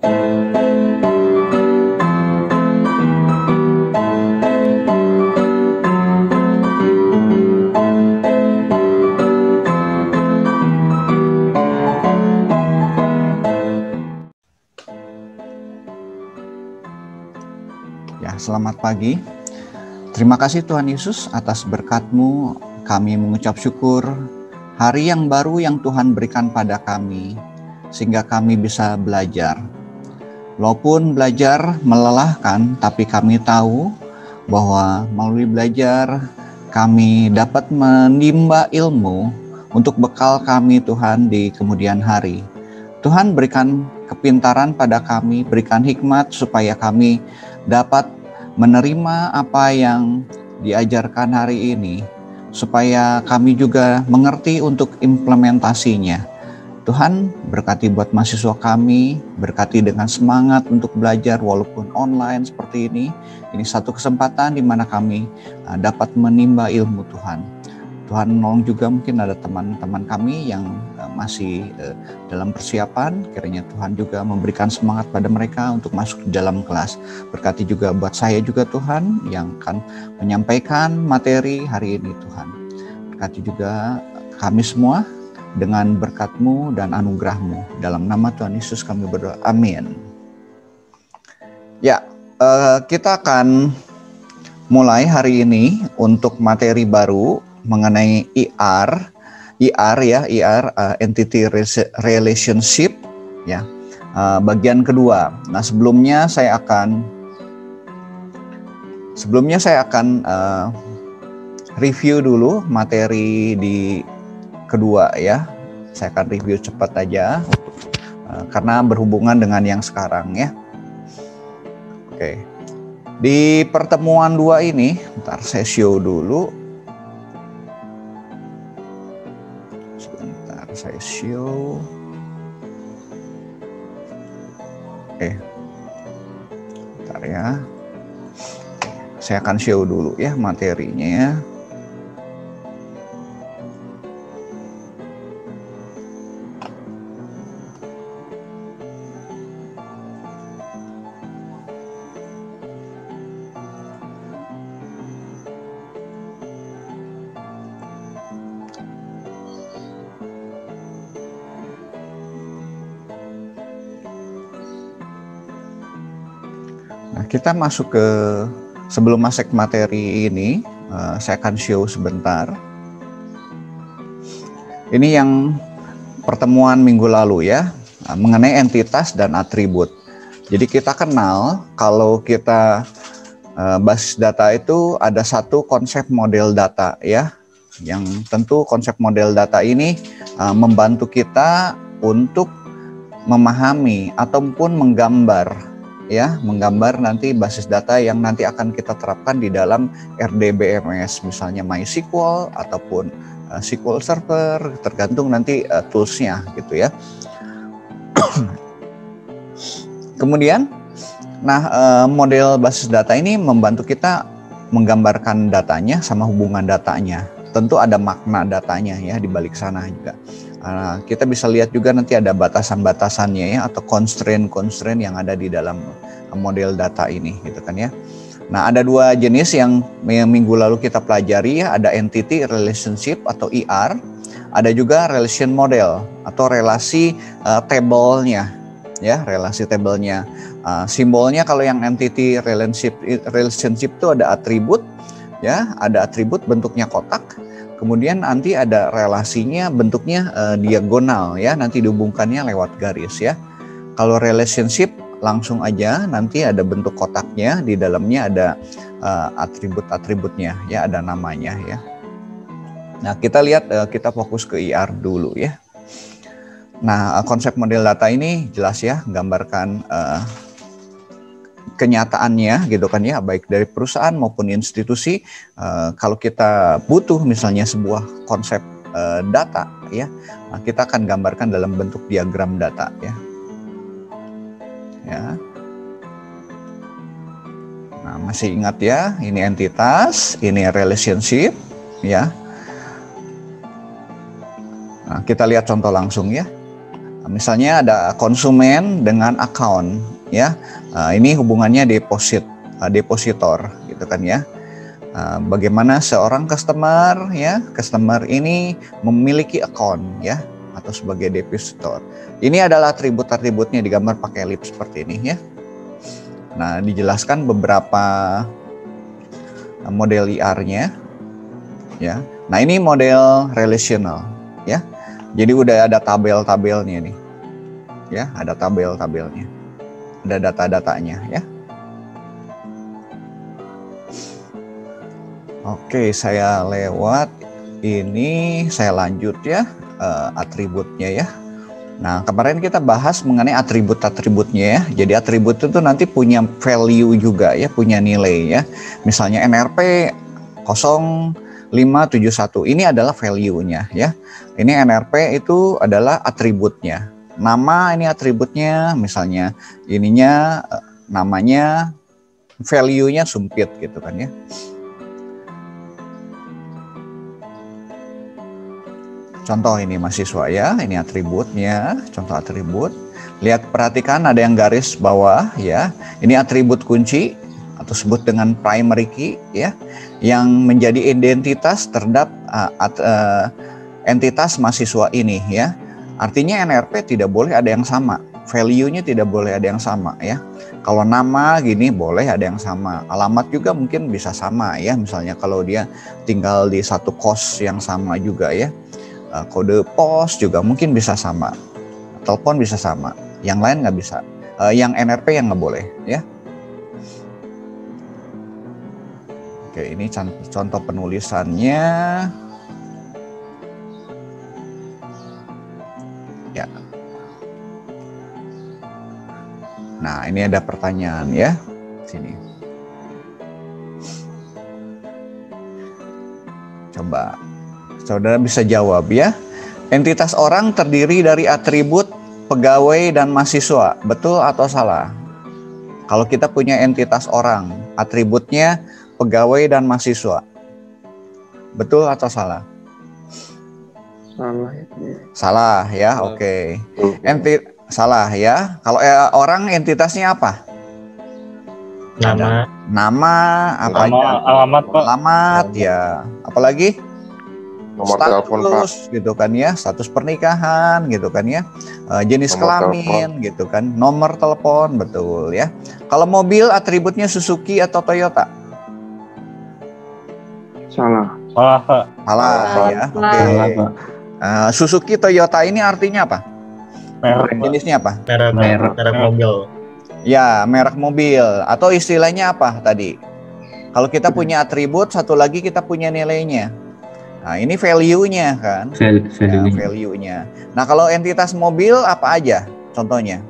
Ya, selamat pagi. Terima kasih Tuhan Yesus atas berkat-Mu. Kami mengucap syukur hari yang baru yang Tuhan berikan pada kami, sehingga kami bisa belajar. Walaupun belajar melelahkan, tapi kami tahu bahwa melalui belajar kami dapat menimba ilmu untuk bekal kami Tuhan di kemudian hari. Tuhan berikan kepintaran pada kami, berikan hikmat supaya kami dapat menerima apa yang diajarkan hari ini, supaya kami juga mengerti untuk implementasinya. Tuhan berkati buat mahasiswa kami, berkati dengan semangat untuk belajar walaupun online seperti ini. Ini satu kesempatan di mana kami dapat menimba ilmu Tuhan. Tuhan menolong juga, mungkin ada teman-teman kami yang masih dalam persiapan, kiranya Tuhan juga memberikan semangat pada mereka untuk masuk di dalam kelas. Berkati juga buat saya juga Tuhan yang akan menyampaikan materi hari ini Tuhan. Berkati juga kami semua dengan berkat-Mu dan anugerah-Mu. Dalam nama Tuhan Yesus kami berdoa, amin. Ya, kita akan mulai hari ini untuk materi baru mengenai IR ya, Entity Relationship ya, bagian kedua. Nah, sebelumnya saya akan review dulu materi di kedua ya. Saya akan review cepat aja karena berhubungan dengan yang sekarang ya. Oke. Di pertemuan 2 ini, bentar saya show dulu. Sebentar saya show. Oke. Bentar ya. Saya akan show dulu ya materinya ya. Nah, kita masuk ke sebelum masuk materi ini, saya akan show sebentar. Ini yang pertemuan minggu lalu ya, mengenai entitas dan atribut. Jadi kita kenal kalau kita basis data itu ada satu konsep model data ya, yang tentu konsep model data ini membantu kita untuk memahami ataupun menggambar nanti basis data yang nanti akan kita terapkan di dalam RDBMS, misalnya MySQL ataupun SQL Server, tergantung nanti toolsnya gitu ya. Kemudian, model basis data ini membantu kita menggambarkan datanya sama hubungan datanya. Tentu ada makna datanya ya di balik sana juga. Kita bisa lihat juga nanti ada batasan-batasannya ya, atau constraint yang ada di dalam model data ini gitu kan ya. Nah, ada 2 jenis yang minggu lalu kita pelajari ya, ada entity relationship atau IR, ada juga relation model atau relasi table-nya ya, relasi table-nya. Simbolnya kalau yang entity relationship itu ada atribut ya, ada atribut bentuknya kotak. Kemudian nanti ada relasinya bentuknya diagonal ya, nanti dihubungkannya lewat garis ya. Kalau relationship langsung aja nanti ada bentuk kotaknya, di dalamnya ada atribut-atributnya ya, ada namanya ya. Nah, kita lihat, kita fokus ke IR dulu ya. Nah, konsep model data ini jelas ya, gambarkan kenyataannya gitu kan ya, baik dari perusahaan maupun institusi. Kalau kita butuh misalnya sebuah konsep data ya, kita akan gambarkan dalam bentuk diagram data ya. Nah, masih ingat ya, ini entitas, ini relationship ya. Nah, kita lihat contoh langsung ya. Misalnya ada konsumen dengan account, ya. Ini hubungannya depositor, gitu kan ya. Bagaimana seorang customer, ya, customer ini memiliki account, ya, atau sebagai depositor. Ini adalah atribut-atributnya digambar pakai ellipse seperti ini, ya. Nah, dijelaskan beberapa model IR-nya, ya. Nah, ini model relational, ya. Jadi udah ada tabel-tabelnya nih, ya, ada tabel-tabelnya, ada data-datanya, ya. Oke, saya lewat ini, saya lanjut ya, atributnya ya. Nah, kemarin kita bahas mengenai atribut-atributnya ya. Jadi atribut itu nanti punya value juga ya, punya nilai ya. Misalnya NRP 0571, ini adalah value-nya ya. Ini NRP itu adalah atributnya. Nama ini atributnya, misalnya ininya namanya, value-nya sumpit gitu kan ya. Contoh ini mahasiswa ya, ini atributnya, contoh atribut. Lihat, perhatikan ada yang garis bawah ya. Ini atribut kunci atau sebut dengan primary key ya, yang menjadi identitas terhadap entitas mahasiswa ini ya. Artinya NRP tidak boleh ada yang sama, value-nya tidak boleh ada yang sama ya. Kalau nama gini boleh ada yang sama, alamat juga mungkin bisa sama ya. Misalnya kalau dia tinggal di satu kos yang sama juga ya. Kode pos juga mungkin bisa sama, telepon bisa sama, yang lain nggak bisa, yang NRP yang nggak boleh ya. Oke, ini contoh penulisannya ya. Nah, ini ada pertanyaan ya, sini coba saudara bisa jawab ya. Entitas orang terdiri dari atribut pegawai dan mahasiswa, betul atau salah? Kalau kita punya entitas orang, atributnya pegawai dan mahasiswa, betul atau salah? Salah. Salah ya, oke. Salah ya. Kalau orang entitasnya apa? Nama apa aja? Alamat, Pak. Alamat ya. Apalagi? Nomor Status telepon, Pak. gitu kan ya, status pernikahan gitu kan ya, jenis Nomor kelamin gitu kan, nomor telepon, betul ya. Kalau mobil atributnya Suzuki atau Toyota? Salah. Salah, Pak. Salah ya, oke. Suzuki Toyota ini artinya apa? Merek, Pak. Jenisnya apa? Merek mobil. Ya, merek mobil. Atau istilahnya apa tadi? Kalau kita punya atribut, satu lagi kita punya nilainya. Nah, ini value-nya kan? Value-nya. Nah, kalau entitas mobil apa aja contohnya?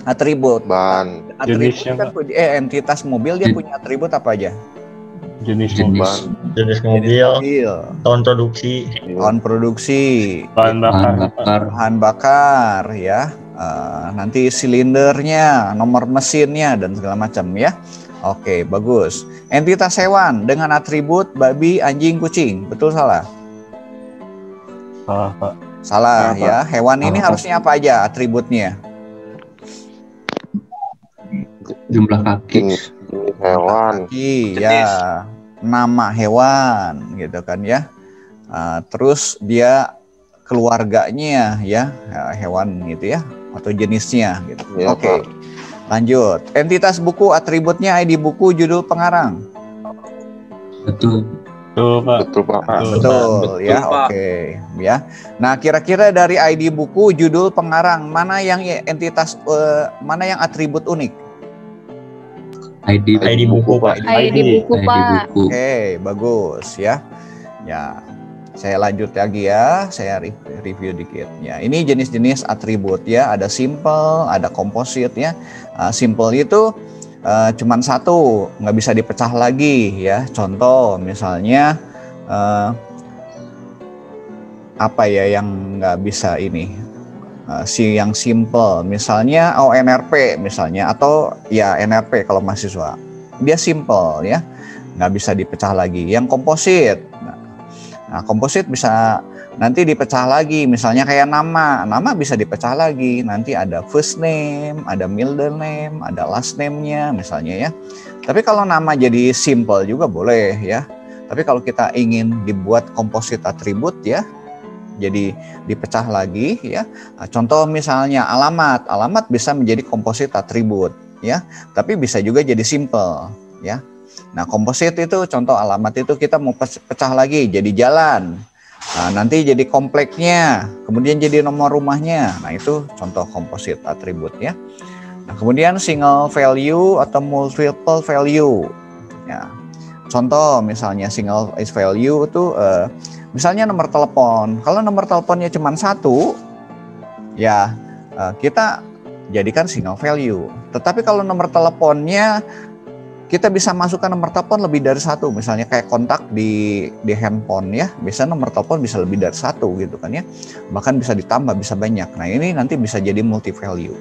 Atribut. Ban. Atribut Jenisnya, kan entitas mobil dia punya atribut apa aja? Jenis Ban. mobil, tahun produksi, bahan bakar ya, nanti silindernya, nomor mesinnya dan segala macam ya. Oke, bagus. Entitas hewan dengan atribut babi, anjing, kucing, betul salah? Salah, Pak. Salah ya. Hewan ini harusnya apa aja atributnya? Jumlah kaki. Hewan. Kaki ya. Nama hewan gitu kan ya. Terus dia keluarganya ya, hewan gitu ya, atau jenisnya gitu. Ya, Oke. Lanjut. Entitas buku atributnya ID buku, judul pengarang. Betul. Betul, Pak. Betul, Pak. Betul ya, oke ya. Nah, kira-kira dari ID buku, judul pengarang, mana yang entitas mana yang atribut unik? ID buku, Pak. ID buku, Pak. Oke, bagus ya. Ya, saya lanjut lagi ya, saya review dikit. Ya, ini jenis-jenis atribut ya, ada simple, ada composite ya. Simple itu cuman satu, nggak bisa dipecah lagi ya. Contoh misalnya apa ya yang nggak bisa ini, yang simple, misalnya NRP misalnya, atau ya NRP kalau mahasiswa, dia simple ya, nggak bisa dipecah lagi. Yang komposit, nah komposit bisa nanti dipecah lagi, misalnya kayak nama bisa dipecah lagi, nanti ada first name, ada middle name, ada last name-nya misalnya ya. Tapi kalau nama jadi simple juga boleh ya. Tapi kalau kita ingin dibuat composite atribut ya, jadi dipecah lagi ya. Contoh misalnya alamat bisa menjadi composite atribut ya, tapi bisa juga jadi simple ya. Nah, composite itu contoh alamat itu kita mau pecah lagi jadi jalan. Nah, nanti jadi kompleknya, kemudian jadi nomor rumahnya. Nah, itu contoh composite atribut ya. Nah, kemudian single value atau multiple value. Ya. Contoh misalnya single value itu misalnya nomor telepon. Kalau nomor teleponnya cuma satu, ya kita jadikan single value. Tetapi kalau nomor teleponnya kita bisa masukkan nomor telepon lebih dari satu, misalnya kayak kontak di handphone ya, bisa nomor telepon bisa lebih dari satu gitu kan ya, bahkan bisa ditambah, bisa banyak. Nah, ini nanti bisa jadi multi value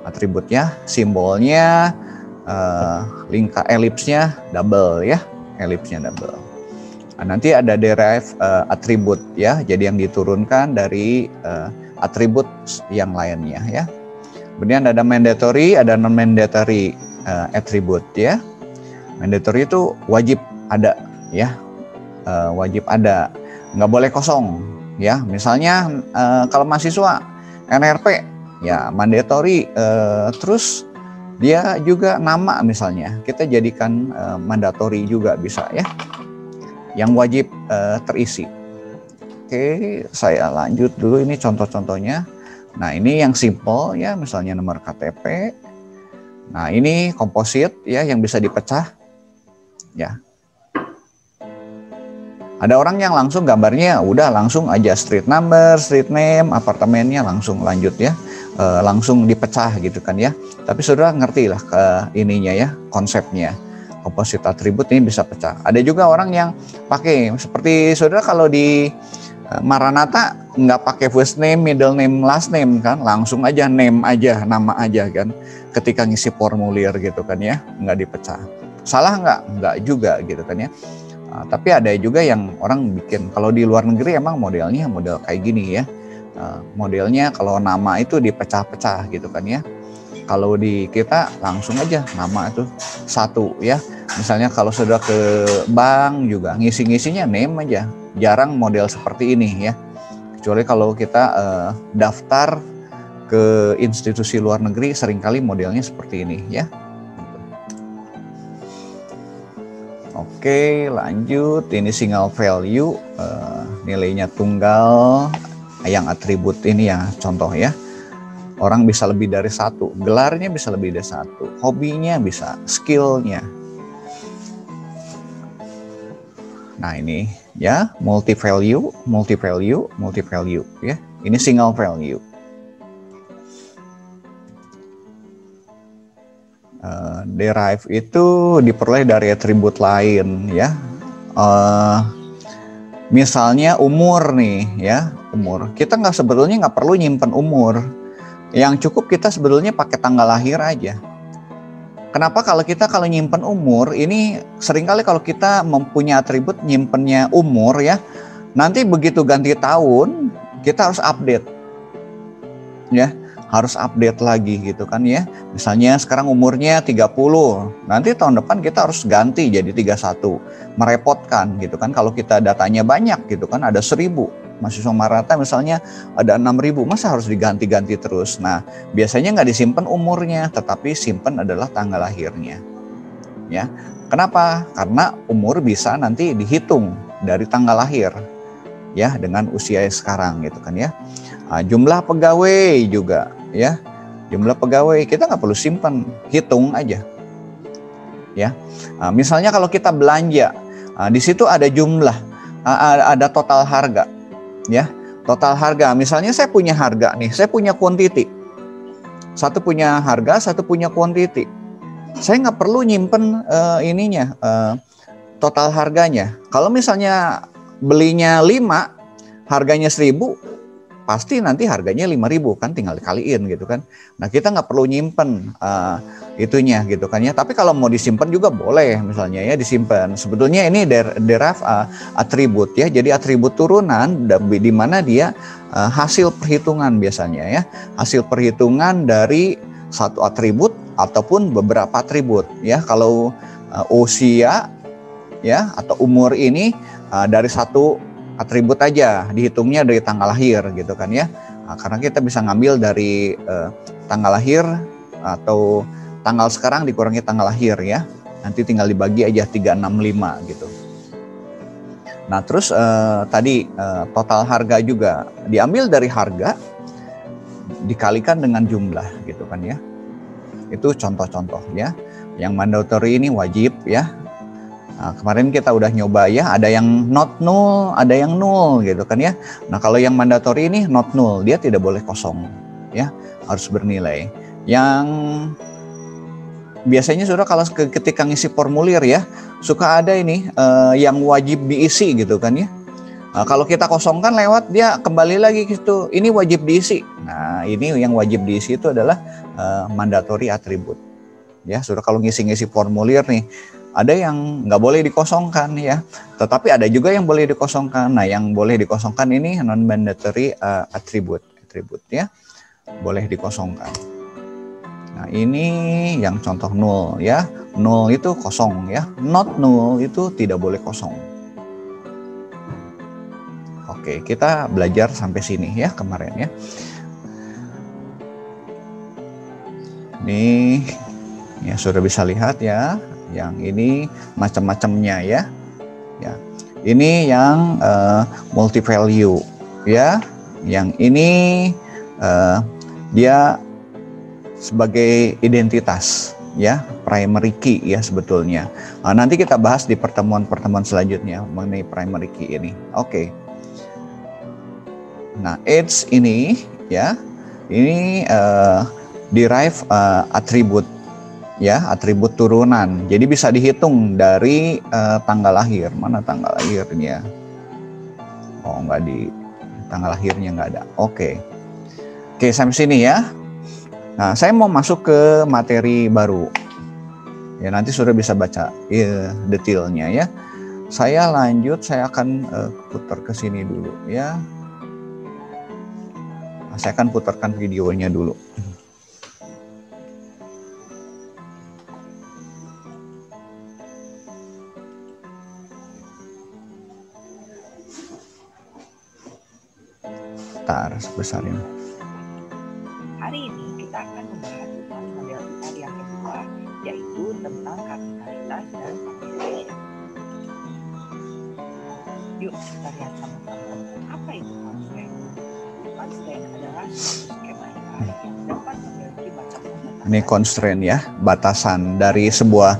atributnya, simbolnya elipsnya double ya, elipsnya double. Nah, nanti ada derive atribut ya, jadi yang diturunkan dari atribut yang lainnya ya. Kemudian ada mandatory, ada non mandatory atribut ya. Mandatory itu wajib ada ya, wajib ada, nggak boleh kosong ya. Misalnya kalau mahasiswa NRP ya mandatory, terus dia juga nama misalnya kita jadikan mandatory juga bisa ya, yang wajib terisi. Oke, saya lanjut dulu, ini contoh-contohnya. Nah, ini yang simple ya, misalnya nomor KTP. Nah, ini komposit ya yang bisa dipecah ya. Ada orang yang langsung gambarnya udah langsung aja street number, street name, apartemennya langsung lanjut ya, langsung dipecah gitu kan ya. Tapi saudara ngerti lah ke ininya ya, konsepnya. Komposit atribut ini bisa pecah. Ada juga orang yang pakai seperti saudara kalau di Maranatha nggak pakai first name, middle name, last name kan, langsung aja name aja, nama aja kan, ketika ngisi formulir gitu kan ya, nggak dipecah. Salah nggak? Nggak juga gitu kan ya. Tapi ada juga yang orang bikin, kalau di luar negeri emang modelnya model kayak gini ya. Modelnya kalau nama itu dipecah-pecah gitu kan ya. Kalau di kita langsung aja nama itu satu ya. Misalnya kalau sudah ke bank juga ngisi-ngisinya name aja. Jarang model seperti ini ya. Kecuali kalau kita daftar ke institusi luar negeri, seringkali modelnya seperti ini ya. Oke, lanjut. Ini single value, nilainya tunggal, yang atribut ini ya contoh ya. Orang bisa lebih dari satu, gelarnya bisa lebih dari satu, hobinya bisa, skillnya. Nah, ini ya multi value ya. Ini single value. Derive itu diperoleh dari atribut lain ya. Misalnya umur nih ya, umur. Kita sebetulnya nggak perlu nyimpen umur. Yang cukup kita sebetulnya pakai tanggal lahir aja. Kenapa? Kalau nyimpen umur ini seringkali kalau kita mempunyai atribut nyimpennya umur ya, nanti begitu ganti tahun kita harus update ya, harus update lagi gitu kan ya. Misalnya sekarang umurnya 30, nanti tahun depan kita harus ganti jadi 31, merepotkan gitu kan. Kalau kita datanya banyak gitu kan, ada 1000 mahasiswa Maranatha misalnya, ada 6.000, masa harus diganti-ganti terus. Nah, biasanya nggak disimpan umurnya, tetapi simpan adalah tanggal lahirnya. Ya, kenapa? Karena umur bisa nanti dihitung dari tanggal lahir, ya, dengan usia sekarang gitu kan ya. Nah, jumlah pegawai juga, ya, jumlah pegawai kita nggak perlu simpan, hitung aja, ya. Nah, misalnya kalau kita belanja, di situ ada jumlah, ada total harga. Ya, total harga. Misalnya saya punya harga nih, saya punya quantity. Satu punya harga, satu punya quantity. Saya nggak perlu nyimpen total harganya. Kalau misalnya belinya 5, harganya 1.000, pasti nanti harganya 5.000 kan, tinggal dikaliin gitu kan. Nah kita nggak perlu nyimpen itunya gitu kan ya. Tapi kalau mau disimpan juga boleh, misalnya ya disimpan. Sebetulnya ini derived atribut ya. Jadi atribut turunan di mana dia hasil perhitungan biasanya ya. Hasil perhitungan dari satu atribut ataupun beberapa atribut ya. Kalau usia ya atau umur ini dari satu atribut aja, dihitungnya dari tanggal lahir gitu kan ya. Nah, karena kita bisa ngambil dari tanggal lahir atau tanggal sekarang dikurangi tanggal lahir ya. Nanti tinggal dibagi aja 365 gitu. Nah terus tadi total harga juga diambil dari harga dikalikan dengan jumlah gitu kan ya. Itu contoh-contoh ya. Yang mandatory ini wajib ya. Nah, kemarin kita udah nyoba ya, ada yang not null, ada yang null gitu kan ya. Nah kalau yang mandatory ini not null, dia tidak boleh kosong ya, harus bernilai. Yang biasanya saudara kalau ketika ngisi formulir ya, suka ada ini yang wajib diisi gitu kan ya. Nah, kalau kita kosongkan lewat, dia kembali lagi gitu, ini wajib diisi. Nah ini yang wajib diisi itu adalah mandatory attribute ya. Saudara kalau ngisi-ngisi formulir nih, ada yang nggak boleh dikosongkan ya, tetapi ada juga yang boleh dikosongkan. Nah, yang boleh dikosongkan ini non-mandatory attribute ya, boleh dikosongkan. Nah, ini yang contoh null ya, null itu kosong ya, not null itu tidak boleh kosong. Oke, kita belajar sampai sini ya kemarin ya. Ini ya sudah bisa lihat ya. Yang ini macam-macamnya ya. Ya. Ini yang multi value ya. Yang ini dia sebagai identitas ya, primary key ya sebetulnya. Nah, nanti kita bahas di pertemuan-pertemuan selanjutnya mengenai primary key ini. Oke. Nah, age ini ya. Ini derive atribut ya, atribut turunan. Jadi bisa dihitung dari tanggal lahir. Mana tanggal lahirnya? Oh, nggak di tanggal lahirnya nggak ada. Oke, sampai sini ya. Nah, saya mau masuk ke materi baru. Ya, nanti sudah bisa baca detailnya ya. Saya lanjut, saya akan putar ke sini dulu ya. Nah, saya akan putarkan videonya dulu. Sebesar ini. Hari ini kita akan membahas tentang model besar yang kedua, yaitu tentang kardinalitas dan constraint. Yuk kita lihat sama-sama apa itu constraint. Constraint adalah suatu skema yang dapat memiliki batasan. Ini constraint ya, batasan dari sebuah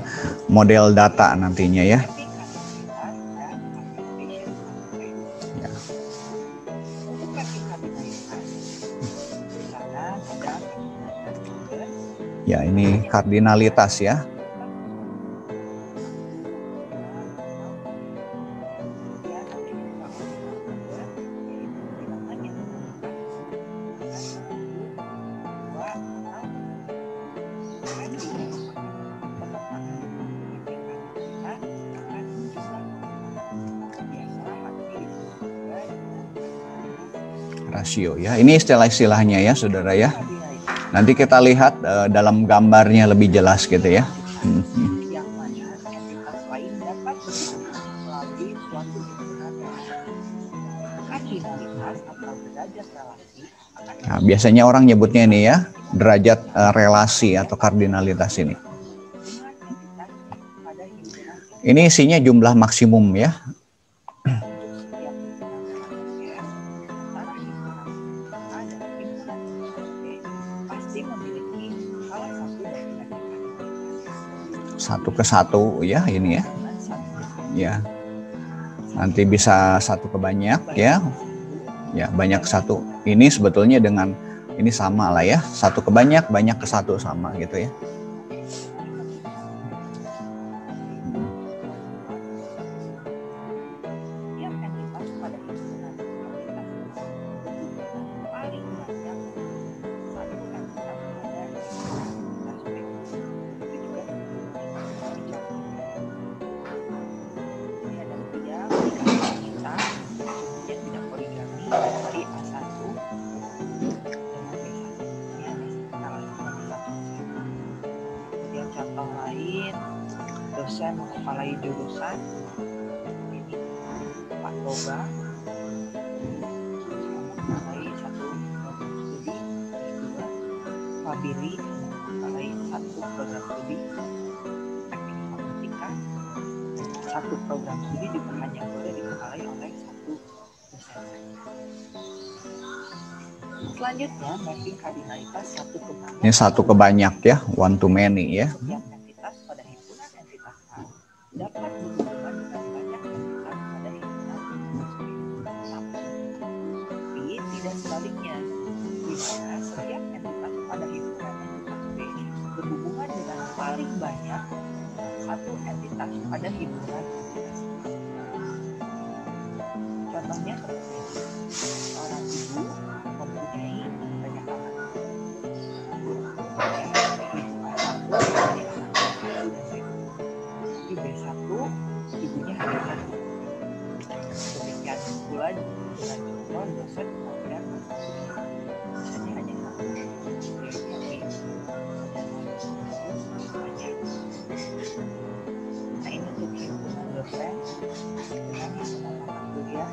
model data nantinya ya. Ya, ini kardinalitas ya. Rasio ya. Ini istilah-istilahnya ya, saudara ya. Nanti kita lihat dalam gambarnya lebih jelas gitu ya. Yang mana entitas lain dapat melalui suatu kardinalitas atau derajat relasi. Nah, biasanya orang nyebutnya ini ya, derajat relasi atau kardinalitas ini. Ini isinya jumlah maksimum ya. Satu ke satu ya ini ya. Ya. Nanti bisa satu ke banyak ya. Ya, banyak ke satu. Ini sebetulnya dengan ini sama lah ya. Satu ke banyak, banyak ke satu sama gitu ya. dosen mengepalai jurusan, ini Pak Toga, mengepalai satu program studi, kedua Pak Billy mengepalai satu program studi teknik informatika. Satu program studi juga hanya boleh dikepalai oleh satu dosen saja. Selanjutnya, mapping kardinalitas satu ke banyak. Ini satu ke banyak ya, one to many ya. Setiap entitas pada himpunan entitas A dapat berhubungan dengan banyak entitas pada himpunan entitas B. Tapi tidak sebaliknya, di mana setiap entitas pada himpunan entitas B berhubungan dengan paling banyak satu entitas pada himpunan entitas A. Contohnya seperti ini. Seorang ibu mempunyai banyak anak. Di B1 ibunya hanya satu. Demikian pula dengan contoh dosen pengajar dosennya hanya satu. Nah ini untuk himpunan dosen dengan himpunan mata kuliah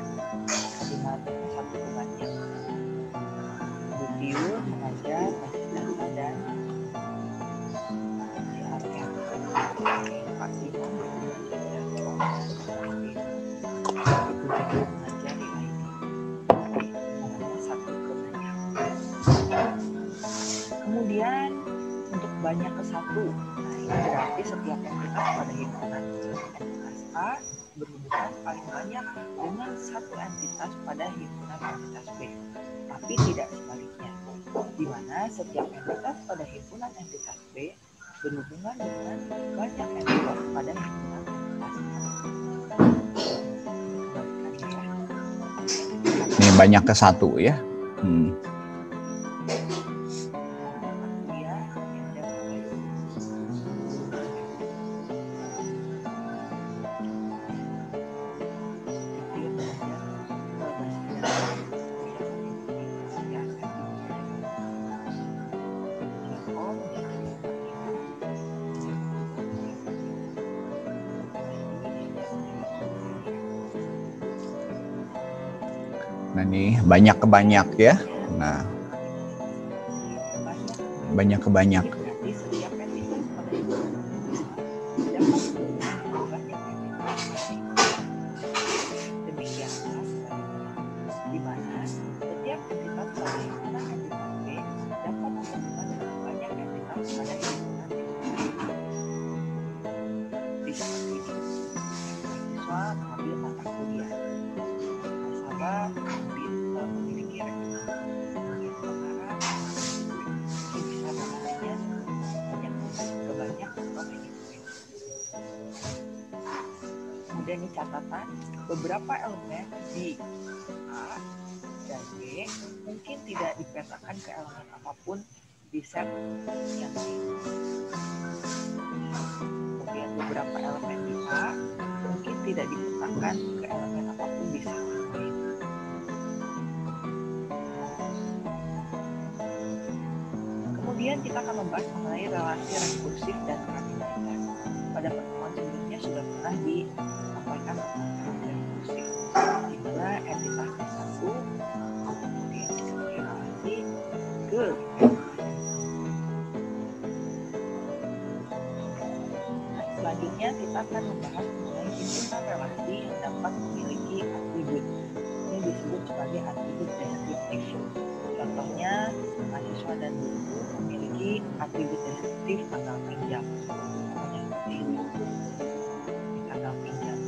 kardinalitasnya satu ke banyak. Bu Piur mengajar basis data dan CRM. Pak Simon mengajar Ibu Piur mengajar nilai himpunannya satu ke banyak. Kemudian untuk banyak ke satu, nah ini berarti setiap entitas pada himpunan entitas A berhubungan paling banyak dengan satu entitas pada himpunan entitas B, tapi tidak sebaliknya, di mana setiap entitas pada himpunan entitas B berhubungan dengan banyak entitas pada himpunan entitas A. Ini banyak ke satu ya. Nah ini banyak ke banyak ya. Nah banyak ke banyak. Kemudian ini catatan, beberapa elemen di A dan B mungkin tidak dipetakan ke elemen apapun di set yang lain. Kemudian beberapa elemen di A mungkin tidak dipetakan ke elemen apapun di set yang lain. Kemudian kita akan membahas mengenai relasi rekursif dan kardinalitas. Pada pertemuan sebelumnya sudah pernah disampaikan tentang relasi rekursif, di mana entitasnya satu, kemudian dikasih relasi ke selanjutnya kita akan membahas mengenai himpunan relasi yang dapat memiliki atribut. Ini disebut sebagai atribut deskriptif. Contohnya, mahasiswa dan guru memiliki atribut deskriptif tanggal pinjam. Contohnya seperti ini. Tanggal pinjam.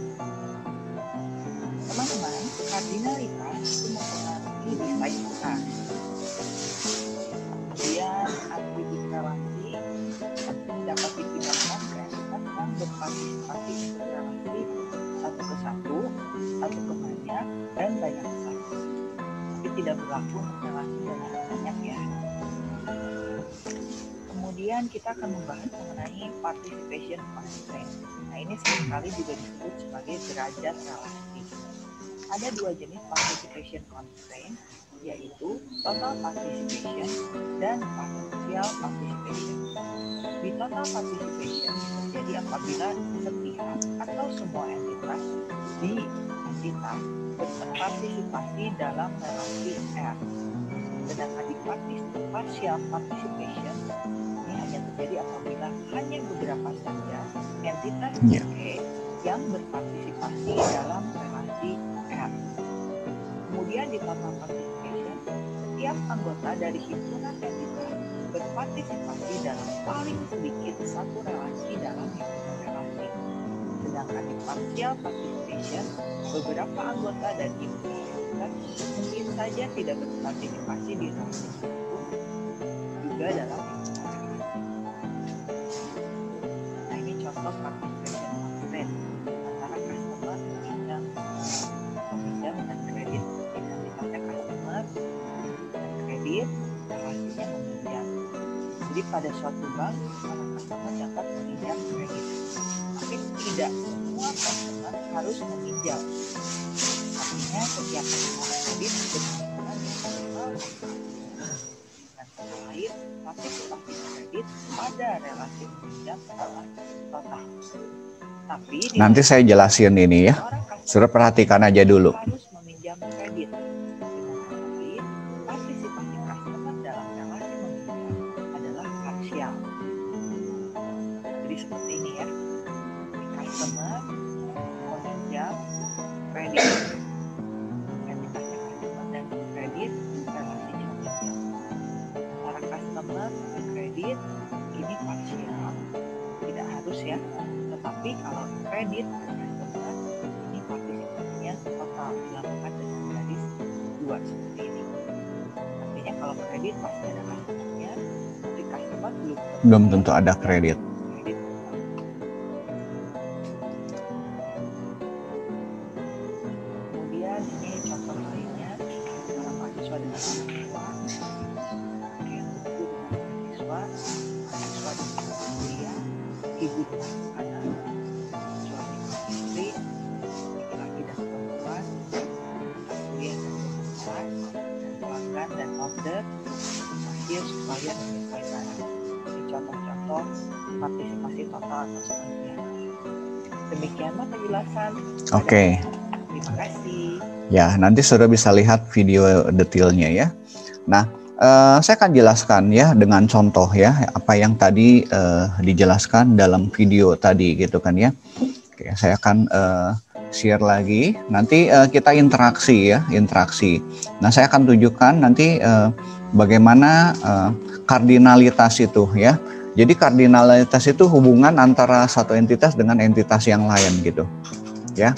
Teman-teman, kardinalitas itu mempengaruhi desain kita. Kemudian atribut relasi dapat dipindahkan ke entitas yang berpartisipasi untuk relasi satu ke satu ke banyak, dan banyak ke satu. Tapi tidak berlaku untuk relasi banyak ke banyak ya. Kemudian kita akan membahas mengenai participation constraint. Nah ini seringkali juga disebut sebagai derajat relasi. Ada dua jenis participation constraint, yaitu total participation dan partial participation. Di total participation terjadi apabila setiap atau semua entitas di entitas berpartisipasi dalam relasi R. Sedangkan di partial participation ini hanya terjadi apabila hanya beberapa saja entitas E yang berpartisipasi dalam relasi R. Kemudian di total participation, setiap anggota dari himpunan entitas berpartisipasi dalam paling sedikit satu relasi dalam himpunan relasi. Sedangkan di partial participation, beberapa anggota dan himpunan entitas mungkin saja tidak berpartisipasi di relasi tersebut juga dalam himpunan relasi. Nah, ini contoh participation constant antara customer peminjam dan kredit. Identitasnya customer dan kredit, relasinya meminjam. Jadi pada suatu bank, para customer dapat meminjam kredit. Tapi tidak semua customer harus meminjam. Artinya setiap penerima kredit berhubungan dengan lain, partisipasi kredit pada relasi meminjam adalah total. Tapi nanti saya jelasin ini ya. Sudah perhatikan aja dulu. Harus meminjam kredit. Dengan lain, partisipasi customer dalam relasi meminjam adalah partial. Jadi seperti ini ya. Customer meminjam kredit. Entitasnya customer dan kredit relasinya meminjam. Antara customer dan kredit ini partial. Tidak harus ya. Tetapi kalau kredit dan customer ini partisipasinya total dilakukan dengan garis 2 seperti ini. Artinya kalau kredit pasti ada customernya, tapi customer belum tentu ada kredit. Kemudian ini contoh lainnya antara mahasiswa dengan mahasiswa, kemudian guru dengan mahasiswa, mahasiswa dengan kuliah, ibu dengan anak, suami dengan istri, laki-laki dan perempuan, kuliah dan perusahaan, dan pelanggan dan order, kasir, supplier, dan supplier. Ini contoh-contoh partisipasi total atau sebagian. Demikianlah penjelasan. Oke. Terima kasih. Ya, nanti sudah bisa lihat video detailnya ya. Nah, saya akan jelaskan ya dengan contoh ya apa yang tadi dijelaskan dalam video tadi gitu kan ya. Oke, saya akan share lagi. Nanti kita interaksi ya, interaksi. Nah, saya akan tunjukkan nanti bagaimana kardinalitas itu ya. Jadi kardinalitas itu hubungan antara satu entitas dengan entitas yang lain gitu ya.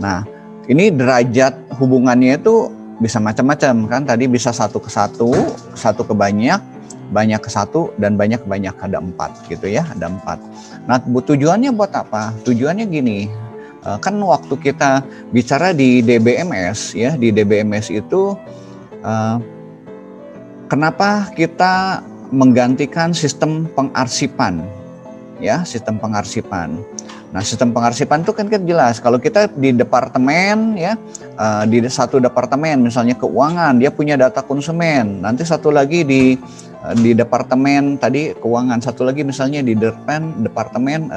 Nah, ini derajat hubungannya itu bisa macam-macam kan, tadi bisa satu ke satu, satu ke banyak, banyak ke satu, dan banyak ke banyak, ada 4 gitu ya, ada 4. Nah, tujuannya buat apa? Tujuannya gini, kan waktu kita bicara di DBMS ya, di DBMS itu kenapa kita menggantikan sistem pengarsipan ya, sistem pengarsipan. Nah, sistem pengarsipan itu kan jelas kalau kita di departemen ya, di satu departemen misalnya keuangan dia punya data konsumen, nanti satu lagi di departemen tadi keuangan, satu lagi misalnya di departemen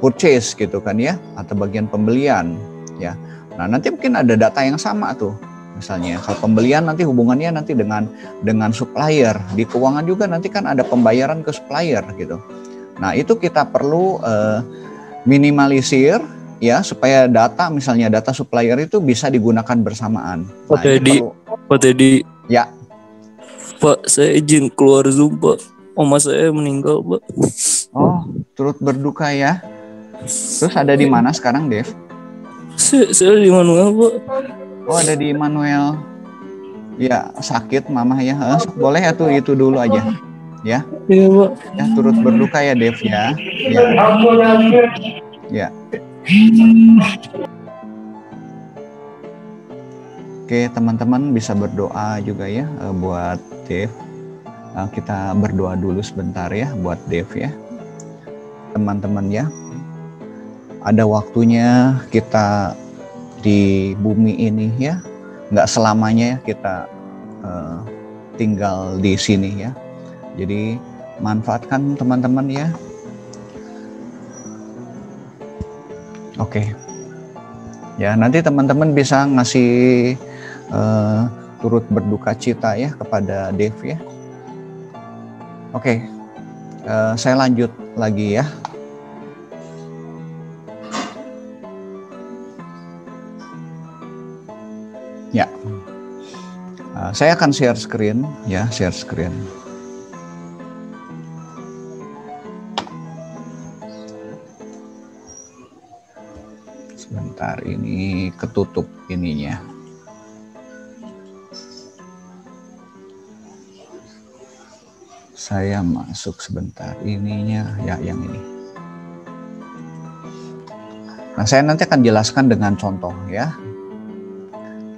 purchase gitu kan ya, atau bagian pembelian ya. Nah, nanti mungkin ada data yang sama tuh. Misalnya kalau pembelian nanti hubungannya nanti dengan supplier, di keuangan juga nanti kan ada pembayaran ke supplier gitu. Nah, itu kita perlu minimalisir ya supaya data misalnya data supplier itu bisa digunakan bersamaan. Pak Teddy, Pak Teddy. Ya. Pak, saya izin keluar Zoom, Pak. Oma saya meninggal, Pak. Oh, turut berduka ya. Terus ada di mana sekarang, Dev? Saya di Manuel, Pak. Oh, ada di Manuel. Ya, sakit mama ya. Boleh ya tuh itu dulu aja. Ya. Iya, Pak. Ya, turut berduka ya, Dev ya. Ya. Ya. Oke, teman-teman bisa berdoa juga ya buat Dev. Kita berdoa dulu sebentar ya buat Dev ya. Teman-teman ya. Ada waktunya kita di bumi ini ya, nggak selamanya ya kita tinggal di sini ya. Jadi manfaatkan teman-teman ya. Oke. Ya, nanti teman-teman bisa ngasih turut berduka cita ya kepada Dev ya. Oke. Saya lanjut lagi ya. Ya, saya akan share screen ya, share screen. Sebentar, ini ketutup ininya. Saya masuk sebentar ininya ya, yang ini. Nah, saya nanti akan jelaskan dengan contoh ya.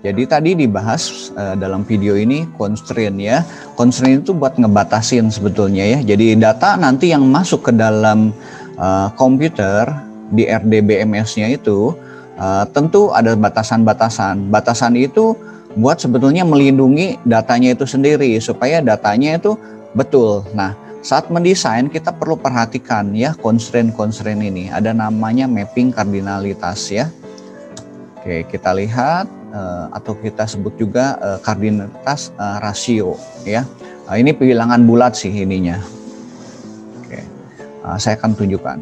Jadi tadi dibahas dalam video ini constraint ya. Constraint itu buat ngebatasin sebetulnya ya. Jadi data nanti yang masuk ke dalam komputer di RDBMS-nya itu tentu ada batasan-batasan. Batasan itu buat sebetulnya melindungi datanya itu sendiri supaya datanya itu betul. Nah, saat mendesain kita perlu perhatikan ya constraint ini. Ada namanya mapping kardinalitas ya. Oke, kita lihat atau kita sebut juga kardinalitas rasio ya. Ini bilangan bulat sih ininya. Oke, saya akan tunjukkan.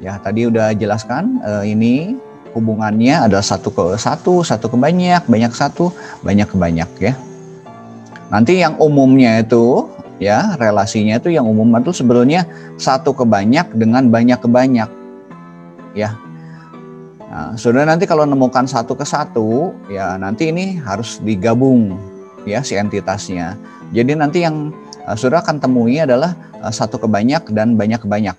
Ya, tadi udah jelaskan ini hubungannya adalah 1 ke 1, 1 ke banyak, banyak 1, banyak ke banyak ya. Nanti yang umumnya itu ya, relasinya itu yang umum itu sebetulnya 1 ke banyak dengan banyak ke banyak ya. Nah, saudara nanti kalau nemukan 1 ke 1 ya, nanti ini harus digabung ya si entitasnya. Jadi nanti yang saudara akan temui adalah 1 ke banyak dan banyak ke banyak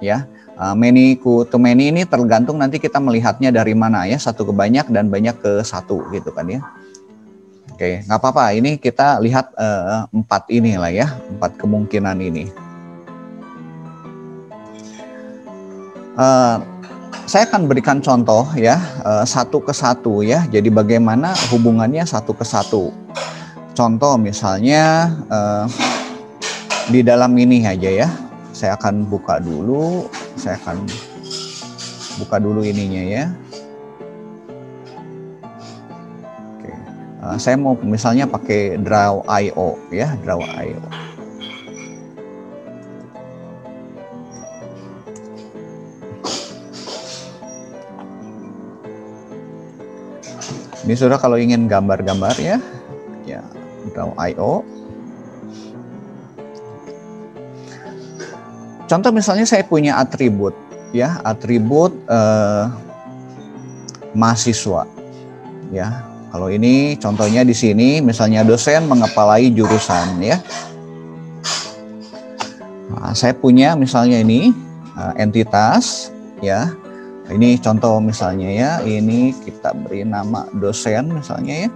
ya. Many to many ini tergantung nanti kita melihatnya dari mana ya, 1 ke banyak dan banyak ke 1 gitu kan ya. Oke, nggak apa-apa, ini kita lihat 4 inilah ya, 4 kemungkinan ini. Saya akan berikan contoh ya, 1 ke 1 ya. Jadi bagaimana hubungannya 1 ke 1. Contoh misalnya di dalam ini aja ya. Saya akan buka dulu. Saya akan buka dulu ininya ya. Oke. Saya mau misalnya pakai Draw.io ya, Draw.io. Ini saudara kalau ingin gambar-gambar ya, Draw.io. Contoh misalnya saya punya atribut ya, atribut mahasiswa ya. Kalau ini contohnya di sini misalnya dosen mengepalai jurusan ya. Nah, saya punya misalnya ini entitas ya. Ini contoh misalnya ya, ini kita beri nama dosen misalnya ya.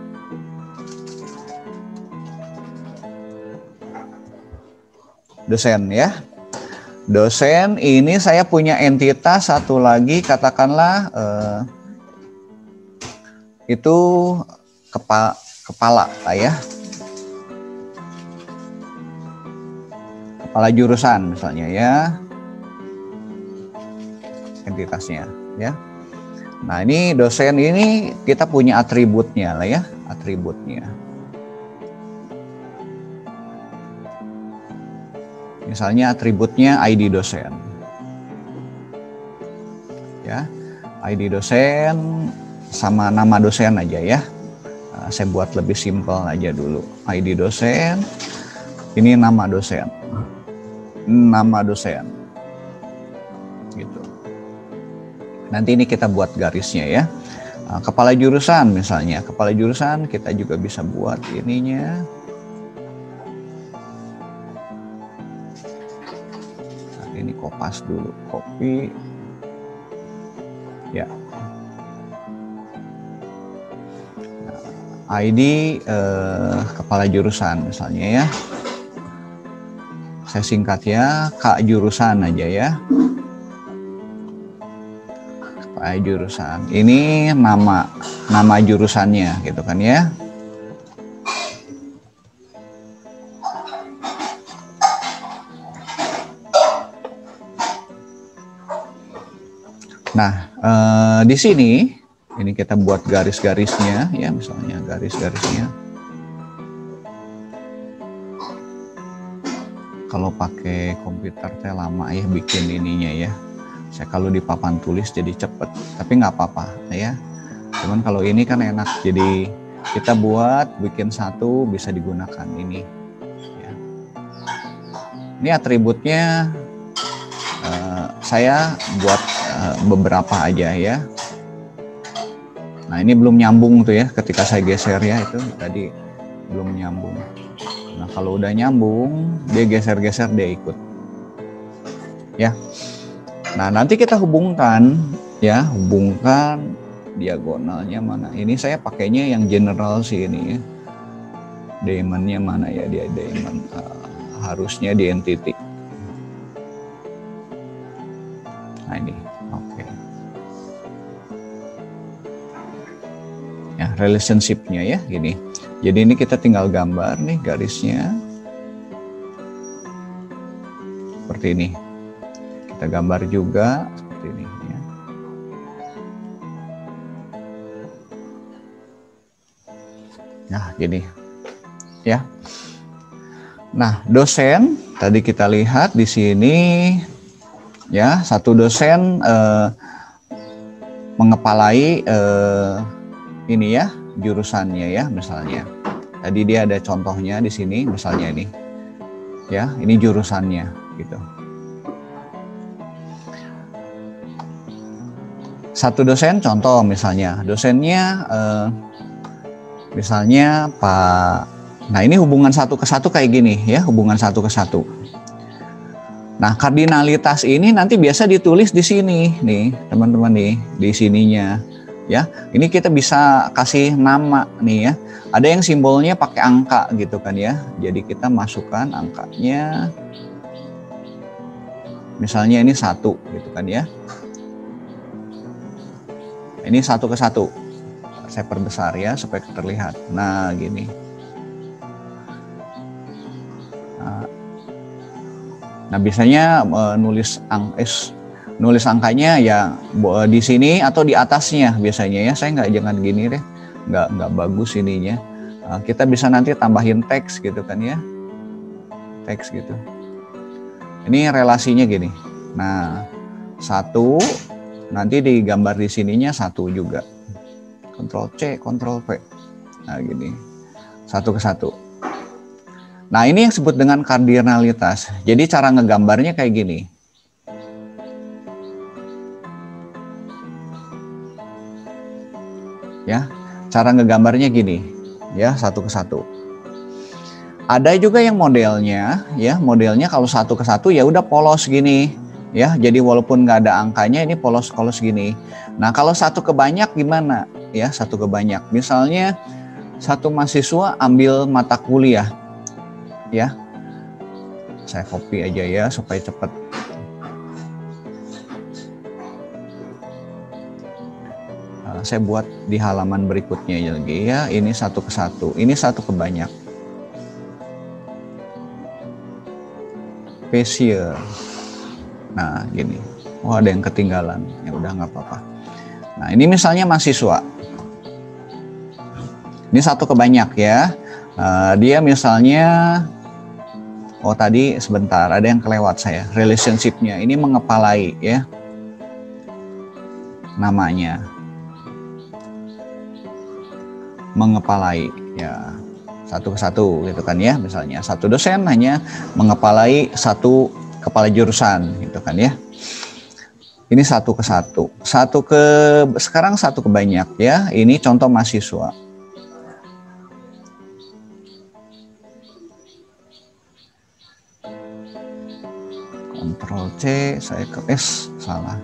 Dosen ya. Dosen ini saya punya entitas satu lagi, katakanlah itu kepala lah ya. Kepala jurusan misalnya ya. Entitasnya ya. Nah, ini dosen ini kita punya atributnya lah ya, atributnya. Misalnya atributnya ID dosen. Ya. ID dosen sama nama dosen aja ya. Nah, saya buat lebih simpel aja dulu. ID dosen. Ini nama dosen. Nama dosen. Gitu. Nanti ini kita buat garisnya ya. Nah, kepala jurusan misalnya. Kepala jurusan kita juga bisa buat ininya. Nah, ini kopas dulu. Copy. Ya. Nah, ID kepala jurusan misalnya ya. Saya singkat ya. K jurusan aja ya. Jurusan ini nama jurusannya gitu kan ya. Nah, di sini ini kita buat garis-garisnya ya, misalnya garis-garisnya. Kalau pakai komputer teh lama ya bikin ininya ya. Saya kalau di papan tulis jadi cepet, tapi nggak apa-apa ya. Cuman kalau ini kan enak, jadi kita buat bikin satu bisa digunakan ini. Ya. Ini atributnya saya buat beberapa aja ya. Nah ini belum nyambung tuh ya, ketika saya geser ya itu tadi belum nyambung. Nah kalau udah nyambung dia geser-geser dia ikut ya. Nah nanti kita hubungkan ya, hubungkan diagonalnya mana. Ini saya pakainya yang general sih ini ya. Diamondnya mana ya, dia diamond harusnya di entity. Nah ini oke. Ya relationship-nya ya gini. Jadi ini kita tinggal gambar nih garisnya seperti ini. Kita gambar juga seperti ini ya. Nah gini ya. Nah dosen tadi kita lihat di sini ya, satu dosen mengepalai ini ya jurusannya ya, misalnya tadi dia ada contohnya di sini misalnya ini ya, ini jurusannya gitu. Satu dosen contoh misalnya dosennya misalnya Pak. Nah ini hubungan satu ke satu kayak gini ya, hubungan satu ke satu. Nah kardinalitas ini nanti biasa ditulis di sini nih teman-teman nih, di sininya ya. Ini kita bisa kasih nama nih ya. Ada yang simbolnya pakai angka gitu kan ya. Jadi kita masukkan angkanya. Misalnya ini 1 gitu kan ya. Ini 1 ke 1. Saya perbesar ya supaya terlihat. Nah gini. Nah biasanya nulis angkanya ya di sini atau di atasnya biasanya ya. Saya jangan gini deh, nggak bagus ininya. Kita bisa nanti tambahin teks gitu kan ya, teks gitu. Ini relasinya gini. Nah 1 nanti digambar di sininya 1 juga. Ctrl C, Ctrl V. Nah gini, 1 ke 1. Nah ini yang disebut dengan kardinalitas. Jadi cara ngegambarnya kayak gini. Ya, cara ngegambarnya gini, ya 1 ke 1. Ada juga yang modelnya, ya modelnya kalau 1 ke 1 ya udah polos gini, ya. Jadi walaupun nggak ada angkanya ini polos-polos gini. Nah kalau 1 ke banyak gimana? Ya 1 ke banyak. Misalnya satu mahasiswa ambil mata kuliah, ya. Saya copy aja ya supaya cepat. Saya buat di halaman berikutnya lagi ya. Ini 1 ke 1, ini 1 ke banyak. Spesial. Nah gini, oh ada yang ketinggalan, ya udah nggak apa-apa. Nah ini misalnya mahasiswa. Ini 1 ke banyak ya. Dia misalnya, oh tadi sebentar ada yang kelewat saya. Relationship-nya ini mengepalai ya. Namanya. Mengepalai ya 1 ke 1 gitu kan ya, misalnya satu dosen hanya mengepalai 1 kepala jurusan gitu kan ya. Ini 1 ke 1, sekarang 1 ke banyak ya. Ini contoh mahasiswa. Ctrl C, saya ke S, salah.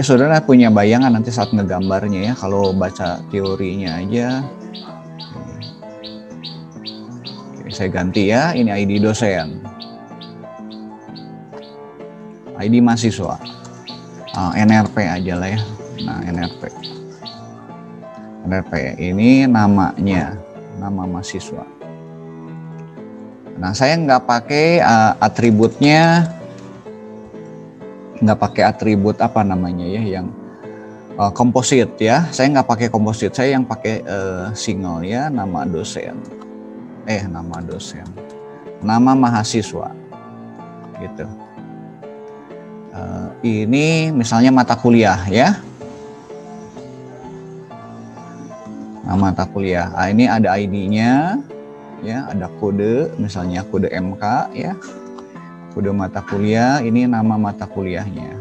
Saudara punya bayangan nanti saat ngegambarnya ya, kalau baca teorinya aja. Oke, saya ganti ya, ini ID dosen. ID mahasiswa. NRP aja lah ya. Nah, NRP. NRP ini namanya, nama mahasiswa. Nah, saya nggak pakai atributnya nggak pakai atribut apa namanya ya, yang komposit ya. Saya nggak pakai komposit, saya yang pakai single ya. Nama dosen, nama mahasiswa, gitu. Ini misalnya mata kuliah ya. Nah, mata kuliah. Ini ada ID-nya ya, ada kode, misalnya kode MK ya. Kode mata kuliah, ini nama mata kuliahnya.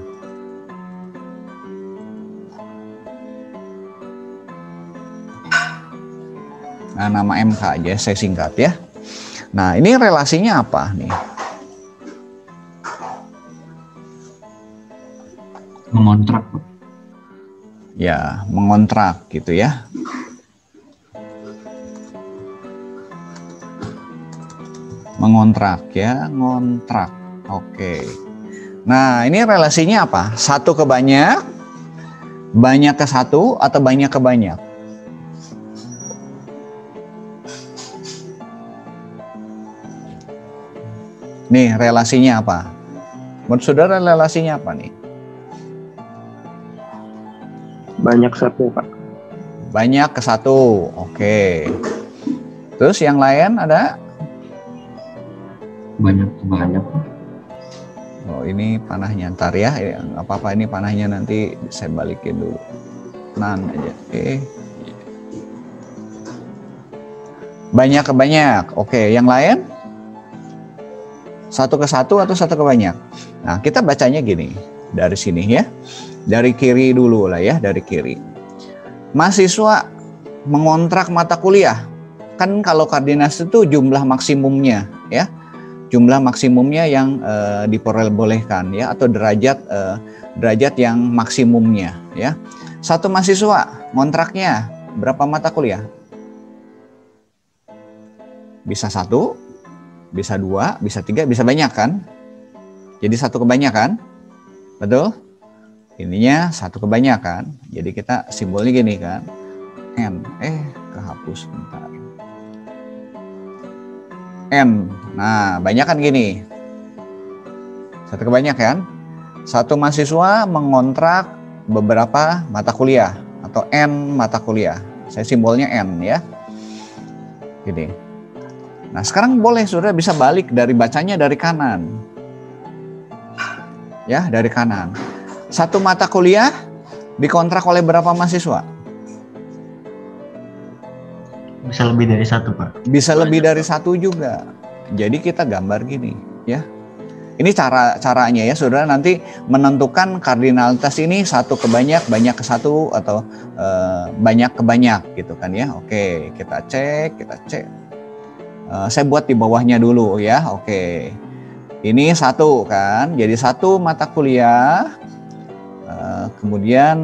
Nah, nama MK aja saya singkat ya. Nah, ini relasinya apa nih? Mengontrak. Ya, mengontrak gitu ya. Mengontrak ya, ngontrak. Oke. Nah, ini relasinya apa? Satu ke banyak ke satu, atau banyak ke banyak? Nih, relasinya apa? Menurut saudara relasinya apa nih? Banyak satu, Pak. Banyak ke satu. Oke. Terus yang lain ada? Banyak ke banyak. Oh, ini panahnya ntar ya. Nggak apa-apa, ini panahnya nanti saya balikin dulu. Nan aja. Oke. Banyak ke banyak. Oke, yang lain? Satu ke satu atau satu ke banyak? Nah, kita bacanya gini. Dari sini ya. Dari kiri dulu lah ya, dari kiri. Mahasiswa mengontrak mata kuliah. Kan kalau koordinasi itu jumlah maksimumnya ya. Jumlah maksimumnya yang diperbolehkan ya, atau derajat yang maksimumnya ya. Satu mahasiswa ngontraknya berapa mata kuliah? Bisa satu, bisa dua, bisa tiga, bisa banyak kan? Jadi satu kebanyakan, betul? Ininya satu kebanyakan, jadi kita simbolnya gini kan, N, kehapus bentar. N, nah banyak kan gini, satu kebanyakan. Satu mahasiswa mengontrak beberapa mata kuliah atau N mata kuliah, saya simbolnya N ya, gini. Nah sekarang boleh saudara bisa balik dari bacanya dari kanan, ya dari kanan. Satu mata kuliah dikontrak oleh berapa mahasiswa? Bisa lebih dari satu, Pak. Bisa lebih dari satu juga. Jadi kita gambar gini ya. Ini caranya ya saudara, nanti menentukan kardinalitas ini satu ke banyak ke satu, atau banyak ke banyak gitu kan ya. Oke, kita cek. Saya buat di bawahnya dulu ya. Oke. Ini satu kan. Jadi satu mata kuliah. Kemudian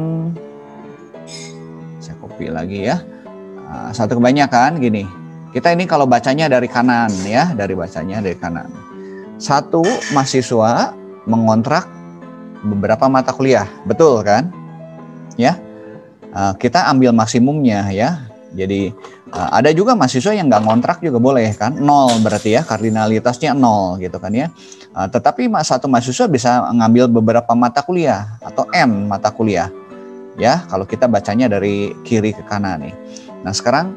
saya copy lagi ya. Satu kebanyakan gini. Kita ini kalau bacanya dari kanan ya, dari kanan. Satu mahasiswa mengontrak beberapa mata kuliah, betul kan? Ya. Kita ambil maksimumnya ya. Jadi ada juga mahasiswa yang nggak ngontrak juga boleh kan, 0 berarti ya, kardinalitasnya 0 gitu kan ya. Tetapi satu mahasiswa bisa ngambil beberapa mata kuliah atau N mata kuliah ya, kalau kita bacanya dari kiri ke kanan nih. Nah sekarang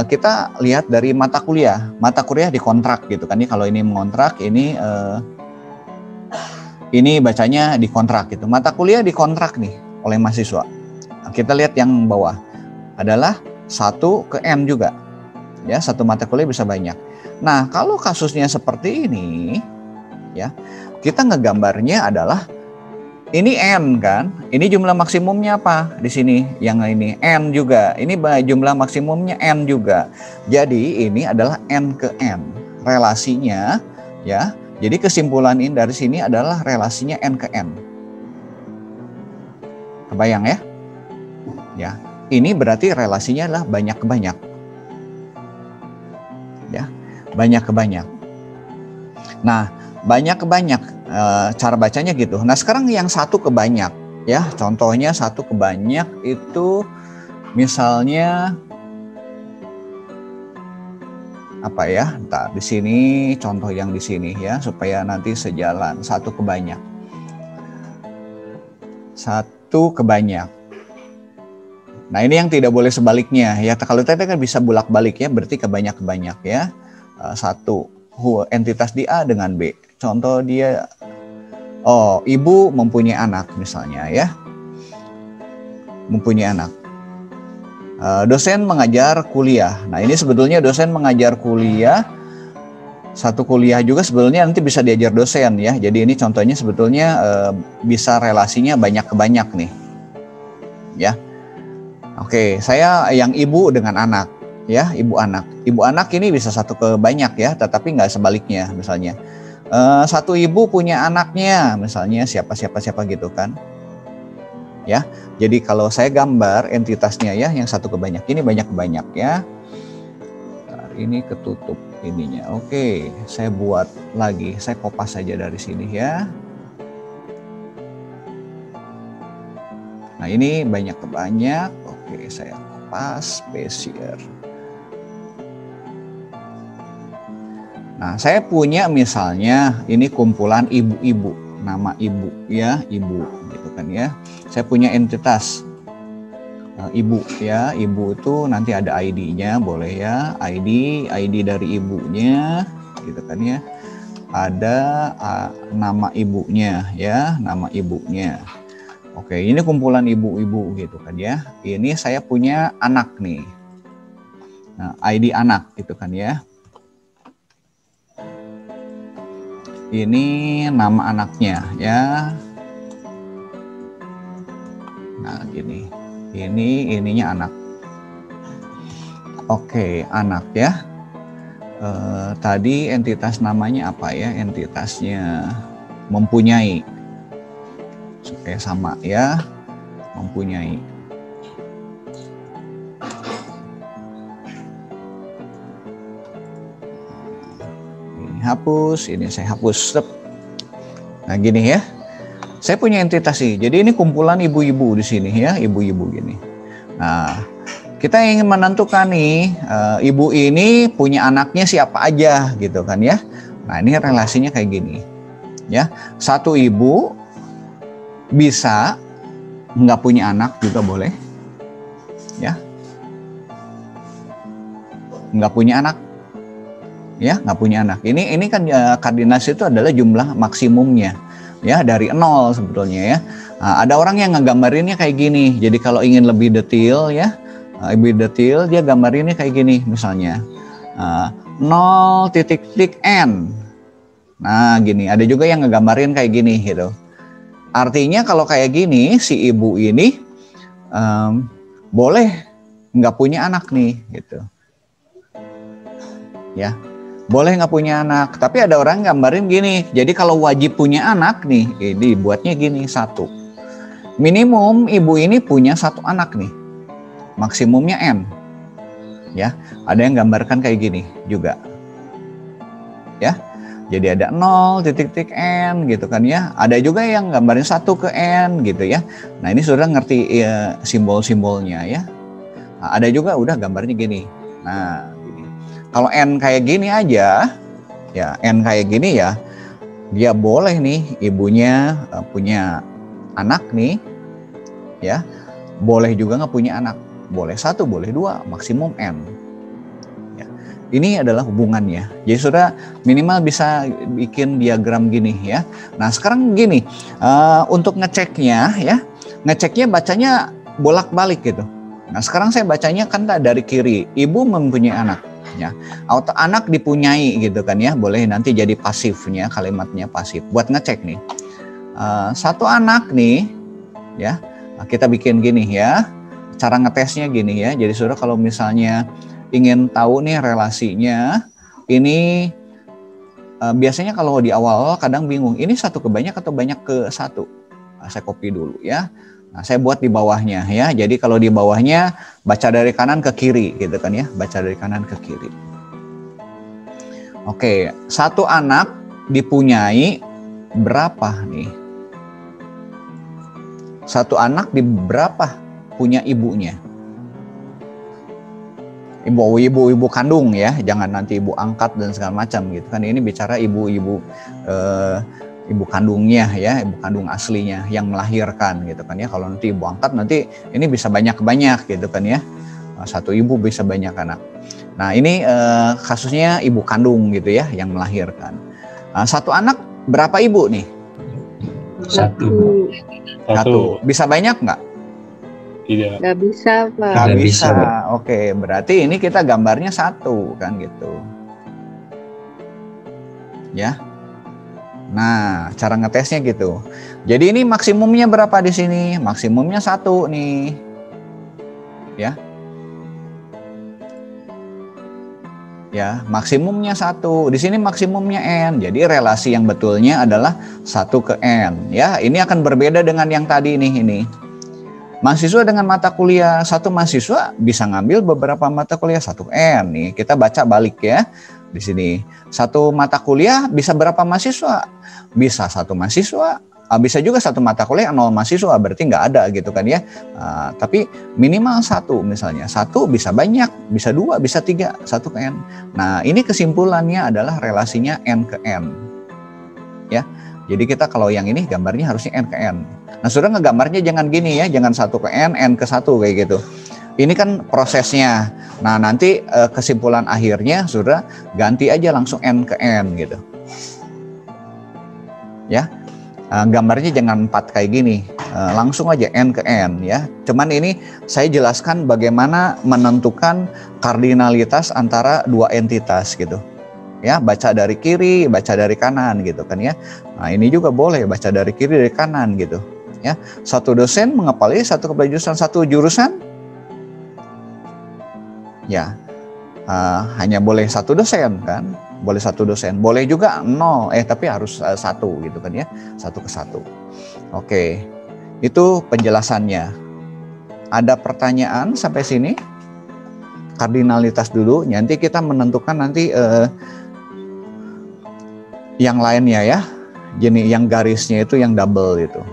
kita lihat dari mata kuliah dikontrak gitu kan ya. Kalau ini mengontrak, ini bacanya dikontrak gitu. Mata kuliah dikontrak nih oleh mahasiswa. Nah, kita lihat yang bawah adalah 1 ke N juga ya, satu mata kuliah bisa banyak. Nah kalau kasusnya seperti ini ya, kita ngegambarnya adalah ini N kan, ini jumlah maksimumnya apa di sini, yang ini N juga, ini jumlah maksimumnya N juga. Jadi ini adalah N ke N relasinya ya. Jadi kesimpulan ini dari sini adalah relasinya N ke N. Kebayang ya? Ya. Ini berarti relasinya adalah banyak ke banyak. Ya, banyak ke banyak. Nah, banyak ke banyak, cara bacanya gitu. Nah, sekarang yang satu ke banyak, ya, contohnya satu ke banyak itu misalnya apa ya? Ntar di sini contoh yang di sini ya, supaya nanti sejalan. Satu ke banyak. Satu ke banyak. Nah ini yang tidak boleh sebaliknya ya. Kalau tadi kan bisa bolak-balik ya, berarti ke banyak ya. Satu entitas di A dengan B. Contoh dia, ibu mempunyai anak misalnya ya. Mempunyai anak. Dosen mengajar kuliah. Nah ini sebetulnya dosen mengajar kuliah. Satu kuliah juga sebetulnya nanti bisa diajar dosen ya. Jadi ini contohnya sebetulnya bisa relasinya banyak ke banyak nih. Ya. Oke, saya yang ibu dengan anak ya, ibu anak. Ibu anak ini bisa satu ke banyak ya, tetapi nggak sebaliknya misalnya. Satu ibu punya anaknya misalnya siapa gitu kan. Ya. Jadi kalau saya gambar entitasnya ya, yang satu ke banyak ini banyak ke banyak ya. Ini ketutup ininya. Oke, saya buat lagi. Saya kopas saja dari sini ya. Nah, ini banyak ke banyak. Oke, saya kopas spesier. Nah, saya punya misalnya ini kumpulan ibu-ibu, nama ibu ya, ibu gitu kan ya. Saya punya entitas ibu ya, ibu itu nanti ada ID-nya boleh ya, ID dari ibunya gitu kan ya. Ada nama ibunya ya, nama ibunya. Oke, ini kumpulan ibu-ibu gitu kan ya. Ini saya punya anak nih. Nah, ID anak gitu kan ya. Ini nama anaknya ya. Nah, gini. Ininya anak. Oke, anak ya. Tadi entitas namanya apa ya? Entitasnya mempunyai. Supaya sama ya. Mempunyai. Ini hapus, ini saya hapus. Nah, gini ya. Saya punya entitas sih. Jadi ini kumpulan ibu-ibu di sini ya, ibu-ibu gini. Nah, kita ingin menentukan nih, ibu ini punya anaknya siapa aja gitu kan ya. Nah, ini relasinya kayak gini. Ya, satu ibu bisa nggak punya anak juga boleh. Ya. Nggak punya anak. Ya, nggak punya anak. Ini kan koordinasi itu adalah jumlah maksimumnya. Ya, dari 0 sebetulnya ya. Nah, ada orang yang ngegambarinnya kayak gini. Jadi kalau ingin lebih detail ya, dia gambarinnya kayak gini misalnya. 0.n. Nah, gini. Ada juga yang ngegambarin kayak gini gitu. Artinya kalau kayak gini, si ibu ini boleh nggak punya anak nih gitu. Ya. Boleh nggak punya anak, tapi ada orang gambarin gini. Jadi kalau wajib punya anak nih, ini buatnya gini, 1. Minimum ibu ini punya 1 anak nih. Maksimumnya N. Ya, ada yang gambarkan kayak gini juga. Ya. Jadi ada 0.n gitu kan ya. Ada juga yang gambarin 1 ke N gitu ya. Nah, ini sudah ngerti ya, simbol-simbolnya ya. Nah, ada juga udah gambarnya gini. Nah, kalau N kayak gini aja, ya N kayak gini ya, dia boleh nih ibunya punya anak nih, ya, boleh juga nggak punya anak, boleh 1, boleh 2, maksimum N. Ya. Ini adalah hubungannya. Jadi sudah minimal bisa bikin diagram gini ya. Nah sekarang gini, untuk ngeceknya ya, ngeceknya bacanya bolak-balik gitu. Nah sekarang saya bacanya kan dari kiri, ibu mempunyai anak. Ya, auto anak dipunyai gitu kan ya, boleh nanti jadi pasifnya, kalimatnya pasif buat ngecek nih. 1 anak nih ya, kita bikin gini ya, cara ngetesnya gini ya. Jadi saudara kalau misalnya ingin tahu nih relasinya, ini biasanya kalau di awal kadang bingung, ini 1 ke banyak atau banyak ke 1. Saya copy dulu ya. Nah, saya buat di bawahnya ya. Jadi kalau di bawahnya baca dari kanan ke kiri gitu kan ya. Baca dari kanan ke kiri. Oke, 1 anak dipunyai berapa nih? 1 anak di berapa punya ibunya? Ibu kandung ya. Jangan nanti ibu angkat dan segala macam gitu kan. Ini bicara ibu-ibu ibu kandungnya ya, ibu kandung aslinya yang melahirkan gitu kan ya. Kalau nanti ibu angkat nanti ini bisa banyak gitu kan ya. Satu ibu bisa banyak anak. Nah ini kasusnya ibu kandung gitu ya yang melahirkan. Satu anak berapa ibu nih? Satu. Bisa banyak nggak? Tidak. Nggak bisa, Pak. Nggak Nggak bisa. bisa. Oke, berarti ini kita gambarnya satu kan gitu. Ya. Nah, cara ngetesnya gitu. Jadi ini maksimumnya berapa di sini? Maksimumnya 1 nih. Ya. Ya, maksimumnya 1. Di sini maksimumnya N. Jadi relasi yang betulnya adalah 1 ke N. Ya, ini akan berbeda dengan yang tadi nih ini. Mahasiswa dengan mata kuliah, satu mahasiswa bisa ngambil beberapa mata kuliah 1 N. Nih, kita baca balik ya. Di sini satu mata kuliah bisa berapa mahasiswa? Bisa 1 mahasiswa, bisa juga 1 mata kuliah 0 mahasiswa, berarti nggak ada gitu kan ya. Tapi minimal 1 misalnya, 1 bisa banyak, bisa 2, bisa 3, 1 ke N. Nah ini kesimpulannya adalah relasinya N ke N. Ya, jadi kita kalau yang ini gambarnya harusnya N ke N. Nah sudah ngegambarnya jangan gini ya, jangan 1 ke N, N ke 1 kayak gitu. Ini kan prosesnya. Nah nanti kesimpulan akhirnya sudah ganti aja langsung N ke N gitu. Ya, gambarnya jangan 4 kayak gini, langsung aja N ke N ya. Cuman ini saya jelaskan bagaimana menentukan kardinalitas antara 2 entitas gitu. Ya, baca dari kiri, baca dari kanan gitu kan ya. Nah ini juga boleh baca dari kiri dari kanan gitu. Ya, satu dosen mengepalai satu kepala jurusan, satu jurusan. Ya, hanya boleh 1 dosen kan, boleh 1 dosen, boleh juga 0, tapi harus 1 gitu kan ya, 1 ke 1. Oke, itu penjelasannya. Ada pertanyaan sampai sini? Kardinalitas dulu, nanti kita menentukan nanti yang lainnya ya, jenis yang garisnya itu yang double itu.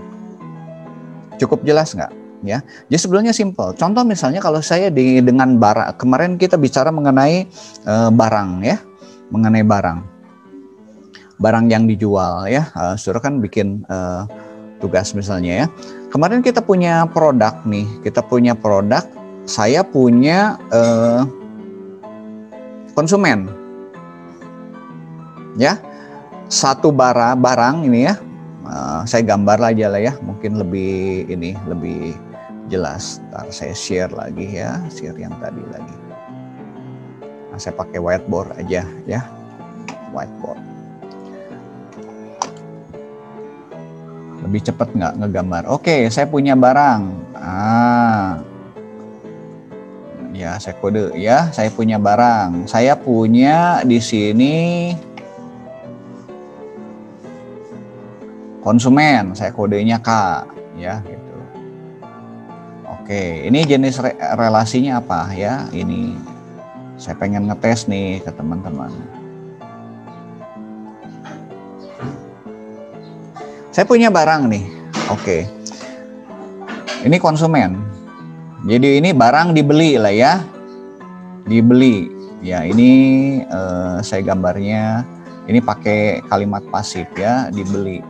Cukup jelas nggak? Ya, jadi sebelumnya simple. Contoh misalnya kalau saya dengan barang, kemarin kita bicara mengenai barang ya, mengenai barang yang dijual ya. Saudara kan bikin tugas misalnya ya. Kemarin kita punya produk nih, saya punya konsumen, ya. Satu barang ini ya, saya gambar aja lah ya, mungkin lebih jelas. Ntar saya share lagi ya, share yang tadi lagi. Nah, saya pakai whiteboard aja ya, whiteboard. Lebih cepat nggak ngegambar? Oke, saya punya barang. Ya saya kode ya, saya punya barang. Saya punya di sini konsumen, saya kodenya K ya gitu. Oke, ini jenis relasinya apa ya? Ini saya pengen ngetes nih ke teman-teman. Saya punya barang nih. Oke. Ini konsumen. Jadi ini barang dibeli lah ya. Dibeli. Ya, ini saya gambarnya ini pakai kalimat pasif ya, dibeli.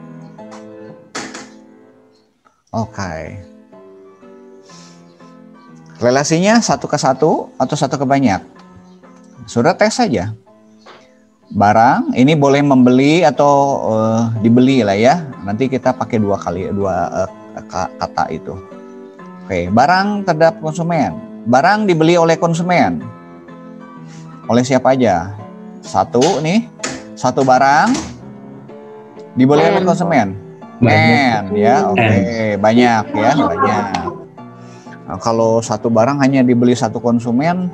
Oke. Relasinya 1 ke 1 atau 1 ke banyak? Sudah tes saja. Barang ini boleh membeli atau dibeli lah ya. Nanti kita pakai dua kata itu. Oke, barang terhadap konsumen. Barang dibeli oleh konsumen. Oleh siapa aja? 1 nih. 1 barang dibeli oleh konsumen. N ya, oke. Banyak ya, banyak. Nah, kalau 1 barang hanya dibeli 1 konsumen,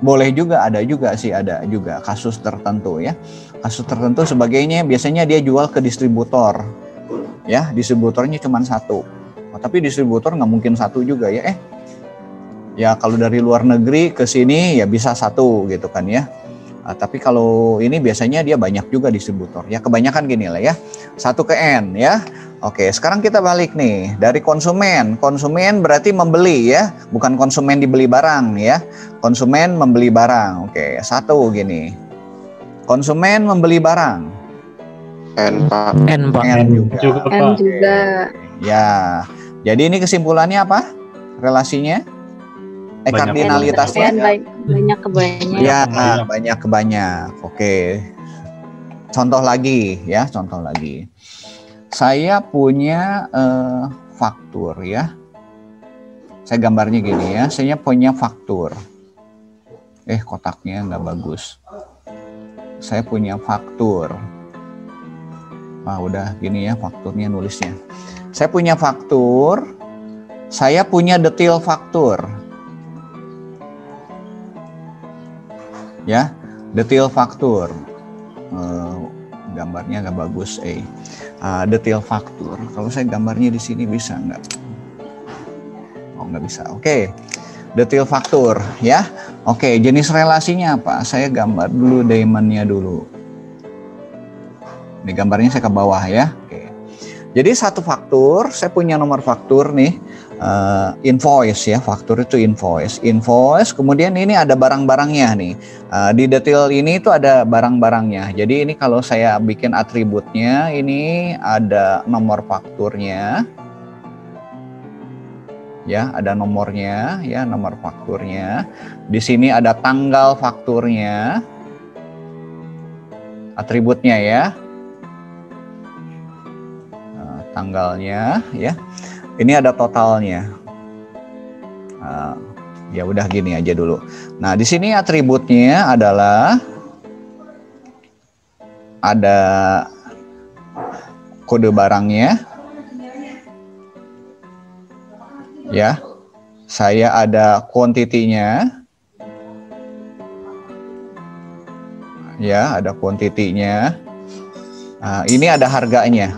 boleh juga, ada juga kasus tertentu ya. Kasus tertentu sebagainya biasanya dia jual ke distributor. Ya, distributornya cuma 1. Tapi distributor nggak mungkin 1 juga ya. Ya kalau dari luar negeri ke sini ya bisa 1 gitu kan ya. Tapi kalau ini biasanya dia banyak juga distributor. Ya kebanyakan gini lah ya. 1 ke N ya. Oke, sekarang kita balik nih dari konsumen. Konsumen berarti membeli ya, bukan konsumen dibeli barang ya. Konsumen membeli barang. Oke, 1 gini. Konsumen membeli barang. N, Pak. N, Pak. N juga. N juga. Ya, jadi ini kesimpulannya apa? Relasinya? Kardinalitasnya? N banyak ke banyak. Ya, banyak ke banyak. Oke. Contoh lagi ya, contoh lagi. Saya punya faktur ya. Saya gambarnya gini ya, saya punya faktur. Kotaknya nggak bagus. Saya punya faktur. Udah gini ya fakturnya nulisnya. Saya punya faktur. Saya punya detail faktur. Ya, detail faktur. Gambarnya nggak bagus. Detail faktur. Kalau saya gambarnya di sini bisa nggak? Oh, nggak bisa. Oke. Detail faktur ya. Oke, jenis relasinya apa? Saya gambar dulu diamondnya dulu. Ini gambarnya saya ke bawah ya. Oke. Jadi satu faktur, saya punya nomor faktur nih, invoice ya. Faktur itu invoice. Invoice. Kemudian ini ada barang-barangnya nih. Di detail ini itu ada barang-barangnya. Jadi ini kalau saya bikin atributnya, ini ada nomor fakturnya. Ya, ada nomornya, ya, nomor fakturnya. Di sini ada tanggal fakturnya, atributnya ya, tanggalnya, ya. Ini ada totalnya. Ya udah gini aja dulu. Nah, di sini atributnya adalah ada kode barangnya. Ya, saya ada kuantitinya. Ya, ada kuantitinya. Ini ada harganya.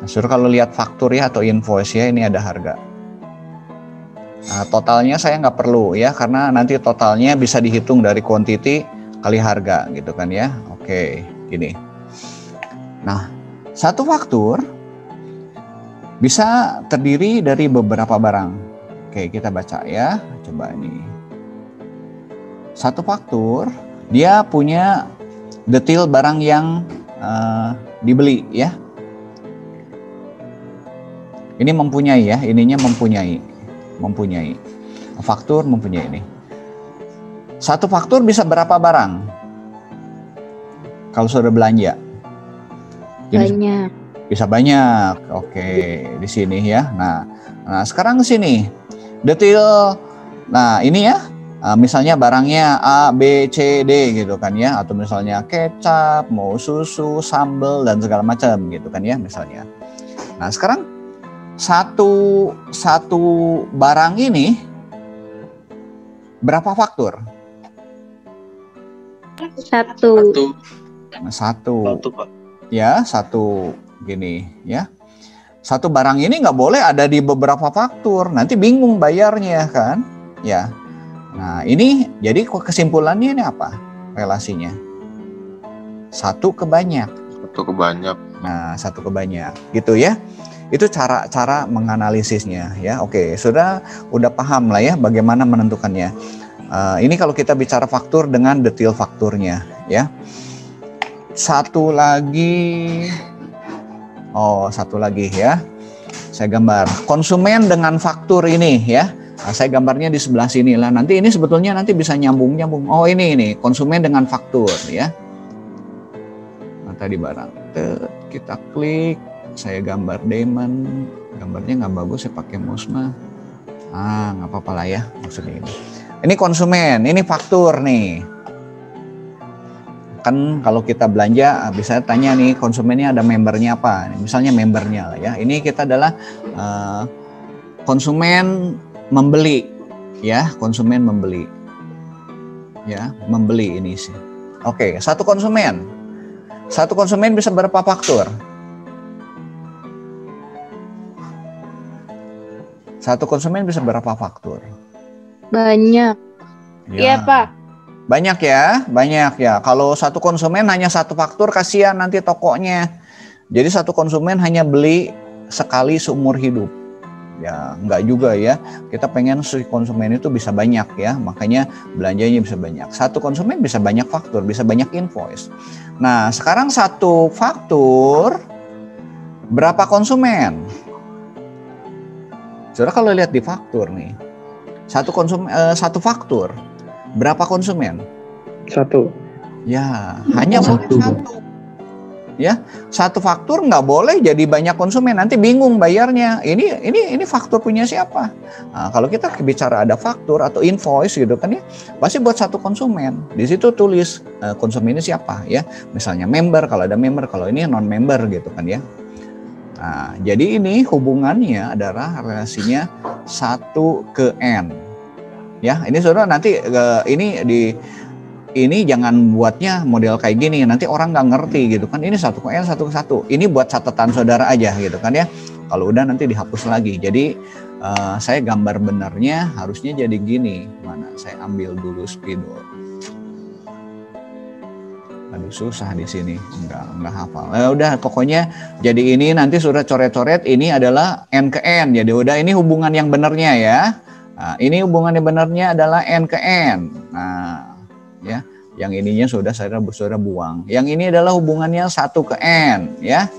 Suruh kalau lihat faktur ya atau invoice ya, ini ada harga. Totalnya saya nggak perlu ya, karena nanti totalnya bisa dihitung dari kuantiti kali harga gitu kan ya. Oke, gini. Nah, satu faktur bisa terdiri dari beberapa barang. Oke, kita baca ya. Coba ini. Satu faktur, dia punya detail barang yang dibeli ya. Ini mempunyai ya, ininya mempunyai. Faktur mempunyai ini. Satu faktur bisa berapa barang? Kalau sudah belanja? Banyak. Bisa banyak. Oke, di sini ya. Nah, sekarang ke sini. Detail. Nah, ini ya. Misalnya barangnya A, B, C, D gitu kan ya, atau misalnya kecap, mau susu, sambal dan segala macam gitu kan ya misalnya. Nah, sekarang satu barang ini berapa faktur? Satu. Satu. Pak. Ya, satu. Gini ya, satu barang ini nggak boleh ada di beberapa faktur, nanti bingung bayarnya kan ya. Nah, ini jadi kesimpulannya ini apa relasinya? Satu ke banyak. Nah, satu ke banyak gitu ya. Itu cara menganalisisnya ya. Oke, udah paham lah ya bagaimana menentukannya. Ini kalau kita bicara faktur dengan detail fakturnya ya. Satu lagi ya, saya gambar konsumen dengan faktur ini ya. Saya gambarnya di sebelah sini lah. Nanti ini sebetulnya nanti bisa nyambung. Oh ini konsumen dengan faktur ya. Nah, tadi barang, kita klik, saya gambar diamond, gambarnya nggak bagus, saya pakai mouse mah. Nggak apa-apa lah ya maksudnya ini. Ini konsumen, ini faktur nih. Kan kalau kita belanja bisa tanya nih konsumennya ada membernya apa, misalnya membernya lah ya. Ini kita adalah konsumen membeli ya, konsumen membeli ya, membeli ini sih. Oke, satu konsumen bisa berapa faktur? Satu konsumen bisa berapa faktur? Banyak. Iya, Pak. Banyak ya. Kalau satu konsumen hanya satu faktur, kasihan nanti tokonya. Jadi satu konsumen hanya beli sekali seumur hidup. Ya enggak juga ya, kita pengen si konsumen itu bisa banyak ya, makanya belanjanya bisa banyak. Satu konsumen bisa banyak faktur, bisa banyak invoice. Nah sekarang satu faktur berapa konsumen? Saudara kalau lihat di faktur nih, satu faktur berapa konsumen? Satu. Ya hanya boleh satu. Ya, satu faktur nggak boleh jadi banyak konsumen, nanti bingung bayarnya. Ini faktur punya siapa? Nah, kalau kita bicara ada faktur atau invoice gitu kan ya, pasti buat satu konsumen. Di situ tulis konsumennya siapa ya. Misalnya member, kalau ada member, kalau ini non member gitu kan ya. Nah, jadi ini hubungannya adalah relasinya 1 ke N. Ya, ini saudara nanti ini jangan buatnya model kayak gini, nanti orang nggak ngerti gitu kan. Ini 1 ke N, 1 ke 1. Ini buat catatan saudara aja gitu kan ya. Kalau udah nanti dihapus lagi. Jadi saya gambar benernya harusnya jadi gini. Mana? Saya ambil dulu spidol. Aduh susah di sini, nggak hafal. Udah pokoknya jadi ini nanti sudah coret-coret. Ini adalah N ke N. Jadi udah ini hubungan yang benernya ya. Nah, ini hubungan yang benernya adalah N ke N. Nah. Ya, yang ininya sudah saudara buang. Yang ini adalah hubungannya 1 ke N, ya.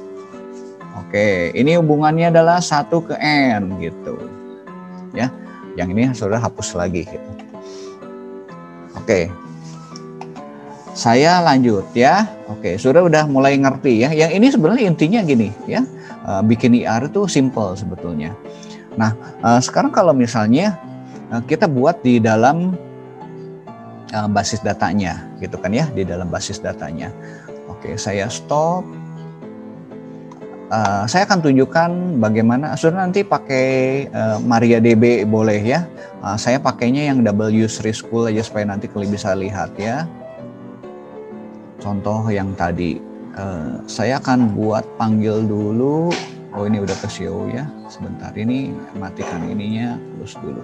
Oke, ini hubungannya adalah 1 ke N gitu. Ya. Yang ini saudara hapus lagi gitu. Oke. Saya lanjut ya. Oke, saudara udah mulai ngerti ya. Yang ini sebenarnya intinya gini ya. Bikin IR itu simple sebetulnya. Nah, sekarang kalau misalnya kita buat di dalam basis datanya gitu kan ya, di dalam basis datanya. Oke, saya stop. Saya akan tunjukkan bagaimana. Saudara nanti pakai MariaDB boleh ya. Saya pakainya yang W3 School aja supaya nanti kalian bisa lihat ya. Contoh yang tadi. Saya akan buat panggil dulu. Oh ini udah ke show ya. Sebentar ini matikan ininya, close dulu.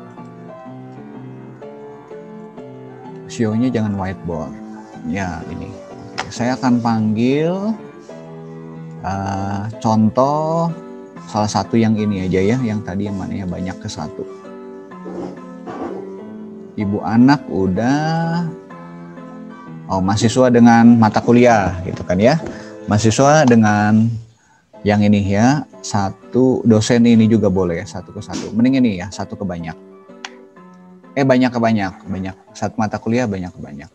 Show-nya jangan whiteboard. Ya ini. Oke, saya akan panggil contoh salah satu yang ini aja ya, yang tadi yang mana ya banyak ke 1. Ibu anak udah. Oh mahasiswa dengan mata kuliah gitu kan ya. Mahasiswa dengan yang ini ya, 1 dosen ini juga boleh 1 ke 1. Mending ini ya 1 ke banyak. Banyak ke banyak. 1 mata kuliah banyak ke banyak.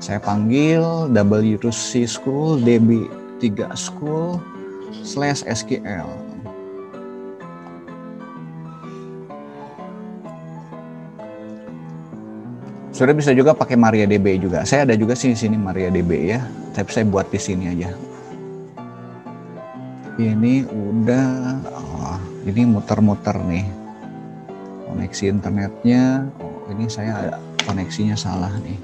Saya panggil W3 School, DB3 School /SQL. Sudah bisa juga pakai MariaDB juga. Saya ada juga sih di sini MariaDB ya. Tapi saya buat di sini aja. Ini udah. Ini muter-muter nih koneksi internetnya. Oh ini saya ada koneksinya salah nih.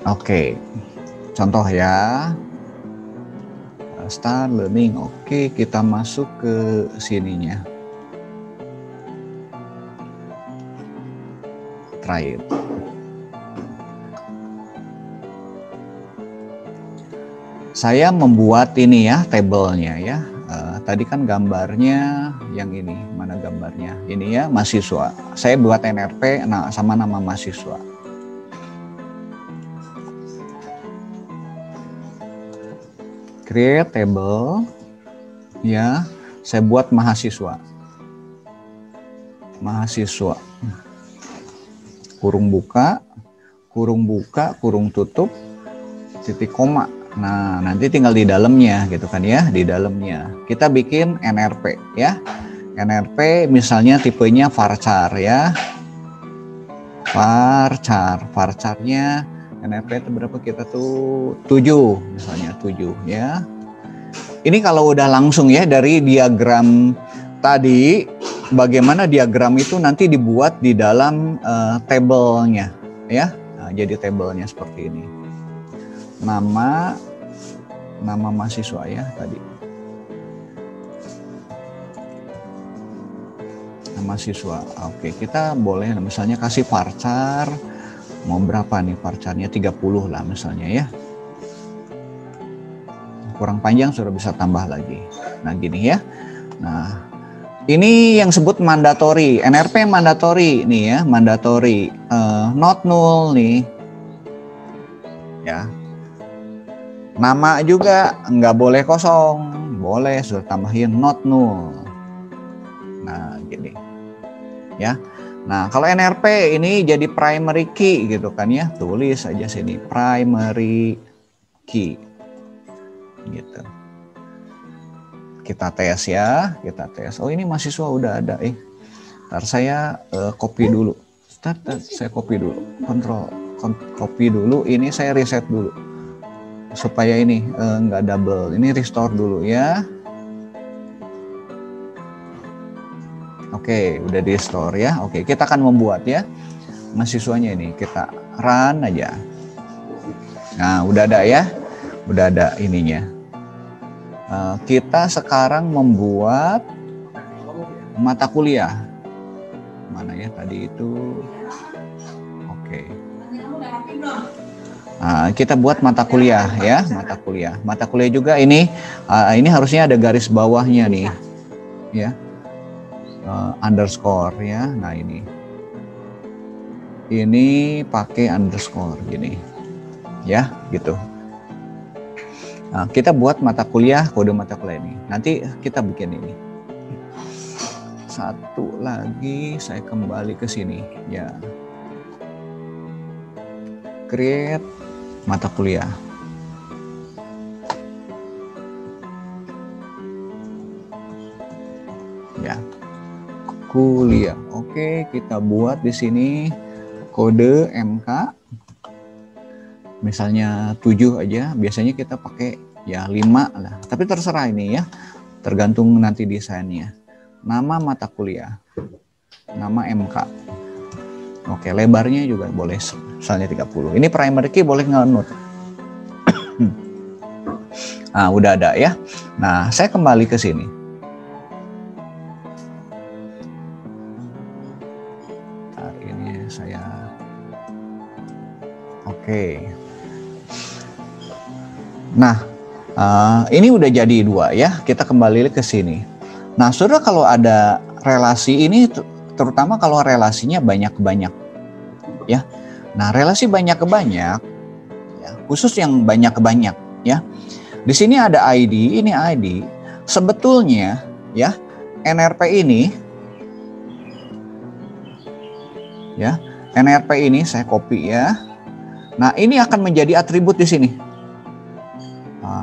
Oke, contoh ya. Start learning. Oke, kita masuk ke sininya. Try it. Saya membuat ini ya, tabelnya ya. Tadi kan gambarnya yang ini, mana gambarnya? Ini ya, mahasiswa. Saya buat NRP sama nama mahasiswa. Create table, ya. Saya buat mahasiswa. Mahasiswa. Kurung buka, kurung tutup, titik koma. Nah, nanti tinggal di dalamnya gitu kan ya, di dalamnya. Kita bikin NRP ya. NRP misalnya tipenya varchar ya. Varcharnya NRP itu berapa kita tuh? 7 misalnya 7 ya. Ini kalau udah langsung ya dari diagram tadi, bagaimana diagram itu nanti dibuat di dalam tabelnya ya. Nah, jadi tabelnya seperti ini. Nama mahasiswa ya tadi. mahasiswa. Oke, kita boleh misalnya kasih varchar. Mau berapa nih varcharnya? 30 lah misalnya ya. Kurang panjang sudah bisa tambah lagi. Nah gini ya. Nah ini yang sebut mandatory. NRP mandatory nih ya. Mandatory. Not null nih. Ya. Nama juga nggak boleh kosong. Boleh sudah tambahin not null. Nah gini. Ya. Nah, kalau NRP ini jadi primary key gitu kan ya. Tulis aja sini primary key. Gitu. Kita tes ya, kita tes. Oh, ini mahasiswa udah ada. Ntar saya copy dulu. Saya copy dulu. Copy dulu. Ini saya reset dulu. Supaya ini nggak double. Ini restore dulu ya. Oke, udah di restore ya. Oke, kita akan membuat ya mahasiswanya ini. Kita run aja. Nah, udah ada ya. Udah ada ininya. Kita sekarang membuat mata kuliah. Mana ya tadi itu? Oke. Nah, kita buat mata kuliah ya, mata kuliah. Mata kuliah juga ini harusnya ada garis bawahnya nih. Ya. Underscore ya. Nah ini pakai underscore gini ya gitu. Nah, kita buat mata kuliah, kode mata kuliah ini. Nanti kita bikin ini. Satu lagi saya kembali ke sini ya. Create mata kuliah. Ya. Kuliah. Oke, kita buat di sini kode MK. Misalnya 7 aja, biasanya kita pakai ya 5 lah. Tapi terserah ini ya. Tergantung nanti desainnya. Nama mata kuliah. Nama MK. Oke, lebarnya juga boleh misalnya 30. Ini primary key boleh nge-note. Nah, udah ada ya. Nah, saya kembali ke sini. Oke. Nah, ini udah jadi 2 ya. Kita kembali ke sini. Nah, saudara kalau ada relasi ini, terutama kalau relasinya banyak ke banyak, ya. Nah, relasi banyak ke banyak, ya, khusus yang banyak ke banyak, ya. Di sini ada ID, ini ID. Sebetulnya, ya, NRP ini, ya, NRP ini saya copy ya. Nah, ini akan menjadi atribut di sini.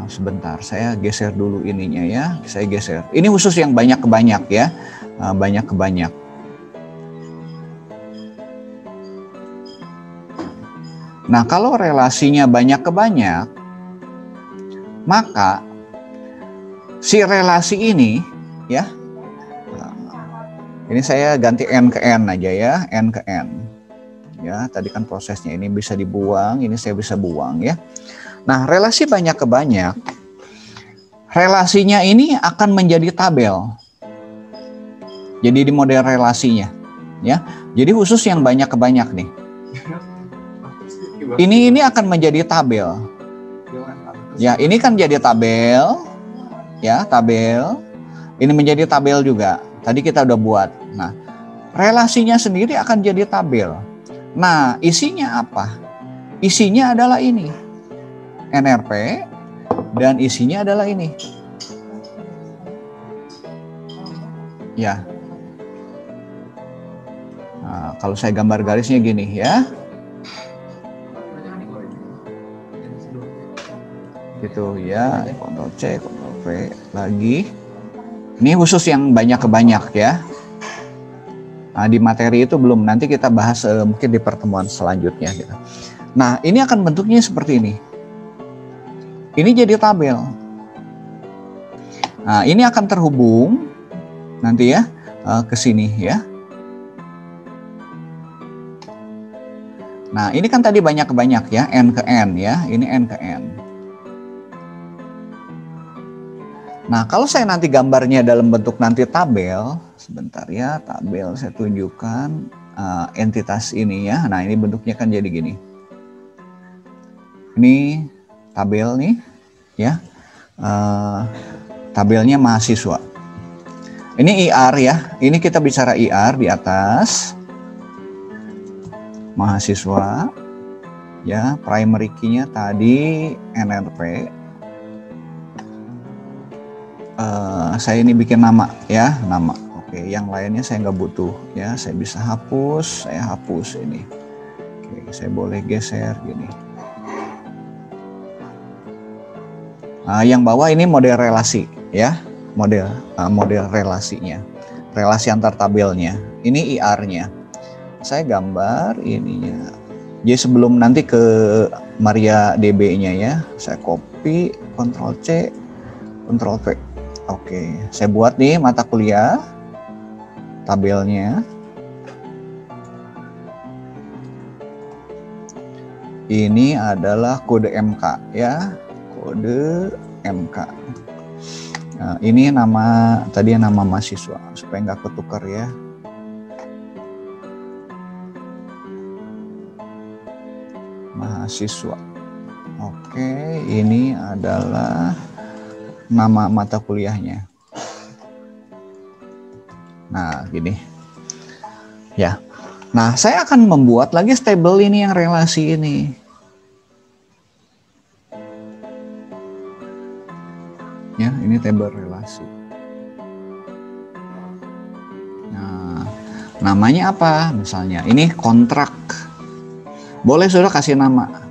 Sebentar, saya geser dulu ininya ya. Saya geser. Ini khusus yang banyak ke banyak ya. Banyak ke banyak. Nah, kalau relasinya banyak ke banyak, maka si relasi ini ya. Ini saya ganti N ke N aja ya. N ke N. Ya, tadi kan prosesnya ini bisa dibuang, ini saya bisa buang ya. Nah, relasi banyak ke banyak, relasinya ini akan menjadi tabel. Jadi di model relasinya, ya. Jadi khusus yang banyak ke banyak nih. Ini akan menjadi tabel. Ya, ini kan jadi tabel, ya tabel. Ini menjadi tabel juga. Tadi kita udah buat. Nah, relasinya sendiri akan jadi tabel. Nah, isinya apa? Isinya adalah ini. NRP dan isinya adalah ini. Ya. Nah, kalau saya gambar garisnya gini ya. Gitu ya. Ctrl C, Ctrl V lagi. Ini khusus yang banyak ke banyak ya. Nah, di materi itu belum, nanti kita bahas mungkin di pertemuan selanjutnya. Gitu. Nah, ini akan bentuknya seperti ini. Ini jadi tabel. Nah, ini akan terhubung nanti ya ke sini ya. Nah, ini kan tadi banyak ke banyak ya, N ke N ya. Ini N ke N. Nah, kalau saya nanti gambarnya dalam bentuk nanti tabel, Sebentar ya, tabel saya tunjukkan entitas ini ya. Nah, ini bentuknya kan jadi gini. Ini tabel nih ya. Tabelnya mahasiswa. Ini IR ya. Ini kita bicara IR di atas. Mahasiswa ya, primary key-nya tadi NRP. Saya ini bikin nama ya, nama. Oke, yang lainnya saya nggak butuh ya. Saya bisa hapus, saya hapus ini. Oke, saya boleh geser gini. Yang bawah ini model relasi ya, model relasinya, relasi antar tabelnya. Ini IR-nya. Saya gambar ininya. Jadi sebelum nanti ke MariaDB-nya ya, saya copy, Ctrl C, Ctrl V. Oke, saya buat nih mata kuliah, tabelnya. Ini adalah kode MK ya, kode MK. Nah, ini nama tadi nama mahasiswa supaya nggak ketukar ya. Mahasiswa. Oke, ini adalah nama mata kuliahnya. Nah, gini. Ya. Nah, saya akan membuat lagi table ini yang relasi ini. Ya, ini table relasi. Nah, namanya apa? Misalnya, ini kontrak. Boleh sudah kasih nama.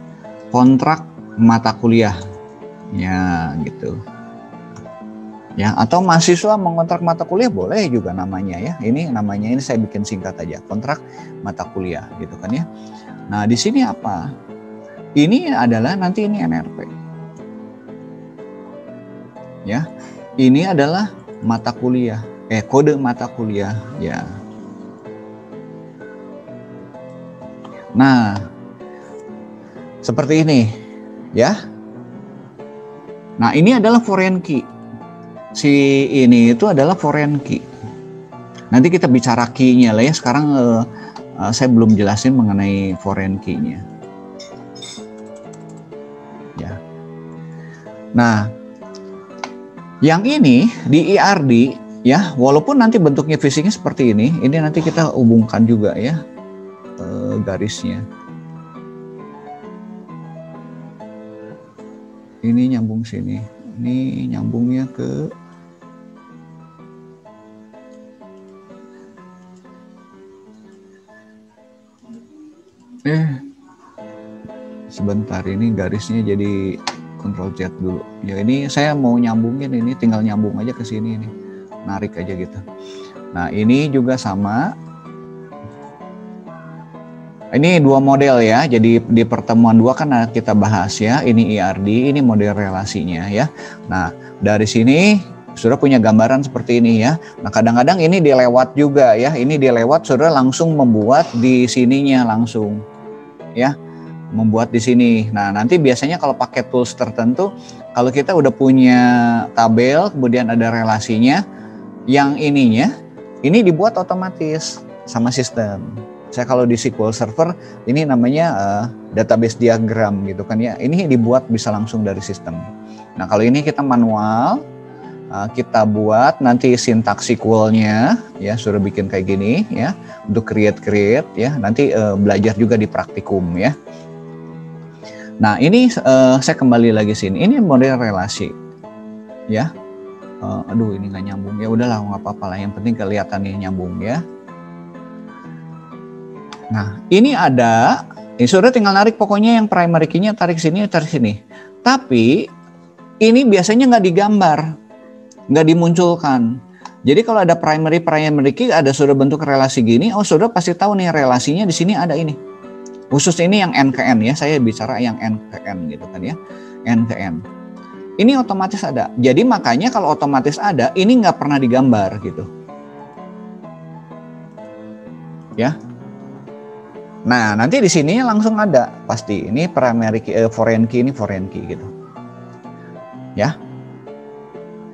Kontrak mata kuliah. Ya, gitu. Ya, atau mahasiswa mengontrak mata kuliah boleh juga namanya ya. Ini namanya ini saya bikin singkat aja, kontrak mata kuliah gitu kan ya. Nah, di sini apa? Ini adalah nanti ini NRP. Ya. Ini adalah mata kuliah, kode mata kuliah ya. Nah, seperti ini ya. Nah, ini adalah foreign key. Si ini itu adalah foreign key. Nanti kita bicara key-nya lah ya. Sekarang saya belum jelasin mengenai foreign key-nya. Ya. Nah, yang ini di IRD ya, walaupun nanti bentuknya fisiknya seperti ini nanti kita hubungkan juga ya garisnya. Ini nyambung sini. Ini nyambungnya ke sebentar, ini garisnya jadi Ctrl Z dulu. Ya, ini saya mau nyambungin, ini tinggal nyambung aja ke sini, ini narik aja gitu. Nah, ini juga sama. Ini dua model ya. Jadi di pertemuan 2 kan kita bahas ya. Ini IRD, ini model relasinya ya. Nah, dari sini sudah punya gambaran seperti ini ya. Nah, kadang-kadang ini dilewat juga ya. Ini dilewat sudah langsung membuat di sininya langsung ya. Membuat di sini. Nah, nanti biasanya kalau pakai tools tertentu, kalau kita udah punya tabel, kemudian ada relasinya, yang ininya, ini dibuat otomatis sama sistem. Saya kalau di SQL Server, ini namanya database diagram gitu kan ya. Ini dibuat bisa langsung dari sistem. Nah, kalau ini kita manual, kita buat nanti sintaks SQL-nya, ya suruh bikin kayak gini ya, untuk create ya. Nanti belajar juga di praktikum ya. Nah, ini saya kembali lagi sini. Ini model relasi, ya. Aduh, ini nggak nyambung ya. Udahlah, nggak apa-apa lah. Yang penting kelihatan ini nyambung ya. Nah, ini ada. Ini sudah tinggal narik pokoknya yang primary key-nya tarik sini, tarik sini. Tapi ini biasanya nggak digambar, nggak dimunculkan. Jadi kalau ada primary key, ada sudah bentuk relasi gini. Oh, sudah pasti tahu nih relasinya di sini ada ini. Khusus ini yang N ke N ya, saya bicara yang N ke N gitu kan ya, N ke N. Ini otomatis ada. Jadi makanya kalau otomatis ada, ini nggak pernah digambar gitu. Ya. Nah, nanti di sini langsung ada pasti. Ini primary key, foreign key, ini foreign key gitu. Ya.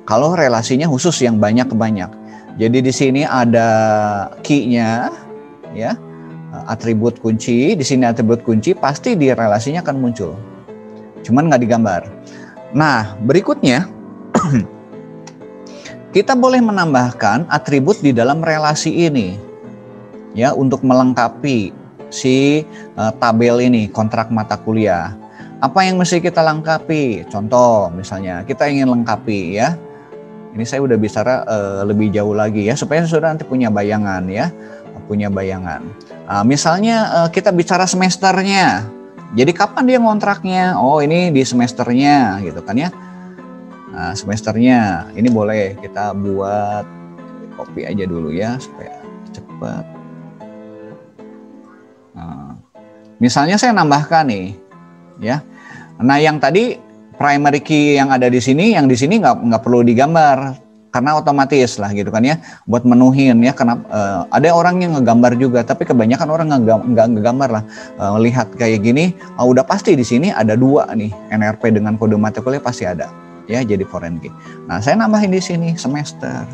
Kalau relasinya khusus yang banyak ke banyak. Jadi di sini ada key-nya, ya, atribut kunci. Di sini atribut kunci pasti di relasinya akan muncul, cuman nggak digambar. Nah, berikutnya kita boleh menambahkan atribut di dalam relasi ini, ya, untuk melengkapi si tabel ini, kontrak mata kuliah. Apa yang mesti kita lengkapi? Contoh, misalnya kita ingin lengkapi, ya. Ini saya udah bicara lebih jauh lagi, ya, supaya saudara nanti punya bayangan, ya, punya bayangan. Misalnya kita bicara semesternya. Jadi kapan dia ngontraknya? Oh, ini di semesternya, gitu kan, ya. Nah, semesternya ini boleh kita buat, copy aja dulu, ya, supaya cepat. Nah, misalnya saya nambahkan nih, ya. Nah, yang tadi primary key yang ada di sini, yang di sini nggak perlu digambar karena otomatis lah, gitu kan, ya, buat menuhin, ya. Kenapa? Ada orang yang ngegambar juga, tapi kebanyakan orang nggak ngegambar lah. Lihat kayak gini, udah pasti di sini ada 2 nih, NRP dengan kode mata kuliah pasti ada, ya, jadi foreign key. Nah, saya nambahin di sini semester.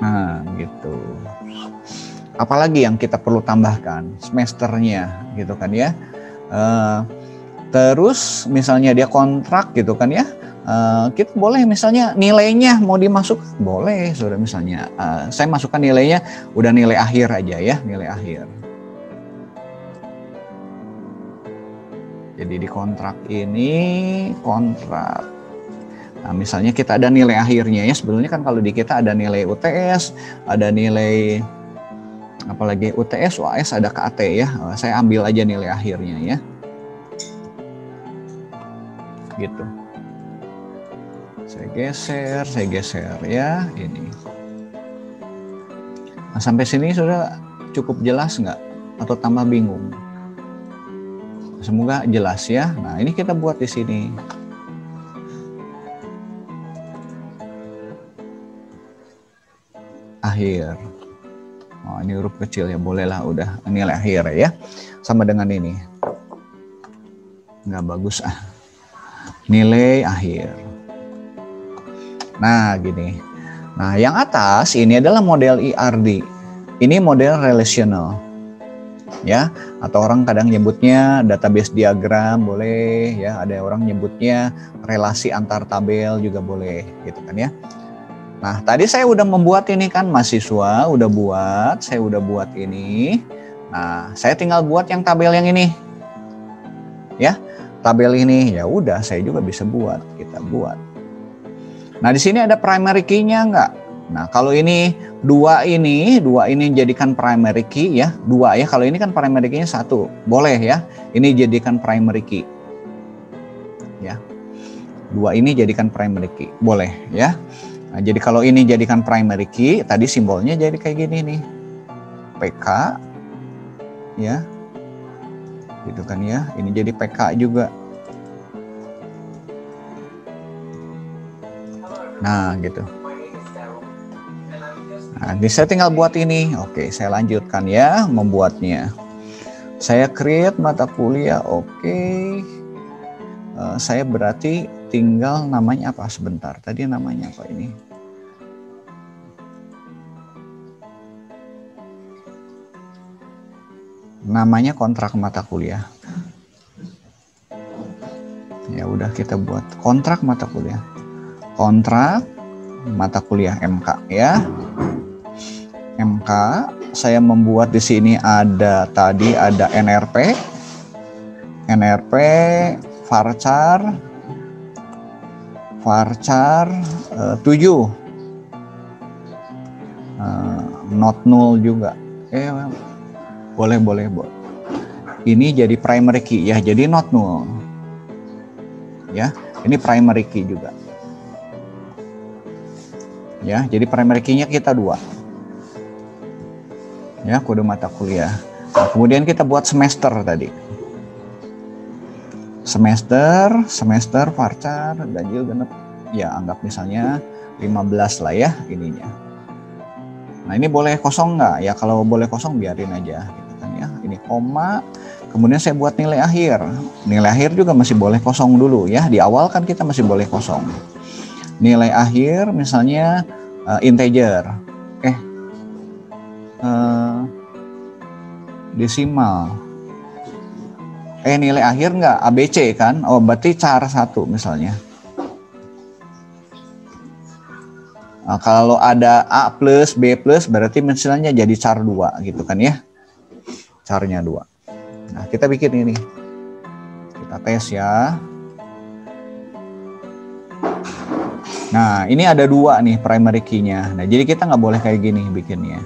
Nah, gitu. Apalagi yang kita perlu tambahkan? Semesternya, gitu kan, ya. Terus misalnya dia kontrak, gitu kan, ya. Kita boleh misalnya nilainya mau dimasuk, boleh, saudara. Misalnya saya masukkan nilainya udah nilai akhir aja, ya, nilai akhir. Jadi di kontrak ini, kontrak. Nah, misalnya kita ada nilai akhirnya, ya. Sebetulnya kan kalau di kita ada nilai UTS, ada nilai apalagi UTS, UAS, ada KAT, ya. Saya ambil aja nilai akhirnya, ya. Gitu. Saya geser, ya, ini. Nah, sampai sini sudah cukup jelas nggak? Atau tambah bingung? Semoga jelas, ya. Nah, ini kita buat di sini. Akhir. Oh, ini huruf kecil, ya, bolehlah, udah nilai akhir, ya, sama dengan ini. Nggak bagus, nilai akhir. Nah, gini. Nah, yang atas ini adalah model IRD. Ini model relational, ya, atau orang kadang nyebutnya database diagram, boleh, ya. Ada orang nyebutnya relasi antar tabel juga boleh, gitu kan, ya. Nah, tadi saya udah membuat ini kan, mahasiswa udah buat, saya udah buat ini. Nah, saya tinggal buat yang tabel yang ini, ya, tabel ini. Ya udah, saya juga bisa buat, kita buat. Nah, di sini ada primary key-nya enggak? Nah, kalau ini dua ini jadikan primary key, ya, 2, ya. Kalau ini kan primary key-nya 1, boleh, ya. Ini jadikan primary key, ya. 2 ini jadikan primary key, boleh, ya. Nah, jadi kalau ini jadikan primary key, tadi simbolnya jadi kayak gini nih, PK, ya, gitu kan, ya. Ini jadi PK juga. Nah, gitu. Nah, saya tinggal buat ini. Oke, saya lanjutkan, ya, membuatnya. Saya create mata kuliah, oke. Saya berarti tinggal namanya apa? Sebentar, tadi namanya apa ini? Namanya kontrak mata kuliah. Ya udah, kita buat kontrak mata kuliah. Kontrak mata kuliah MK, ya. MK, saya membuat di sini ada tadi ada NRP, varchar 7, not null juga. Boleh. Ini jadi primary key, ya, jadi not null, ya. Ini primary key juga, ya. Jadi primary key-nya kita 2, ya, kode mata kuliah. Nah, kemudian kita buat semester tadi. Semester varchar ganjil genep, ya, anggap misalnya 15 lah, ya, ininya. Nah, ini boleh kosong nggak? Ya, kalau boleh kosong biarin aja, gitu kan, ya. Ini koma, kemudian saya buat nilai akhir. Nilai akhir juga masih boleh kosong dulu, ya. Di awal kan kita masih boleh kosong. nilai akhir misalnya integer, desimal, nilai akhir enggak ABC kan, oh berarti char 1 misalnya. Nah, kalau ada A plus B plus berarti misalnya jadi char 2 gitu kan ya, charnya 2. Nah kita bikin ini, kita tes ya. Nah ini ada 2 nih primary key-nya. Nah jadi kita nggak boleh kayak gini bikinnya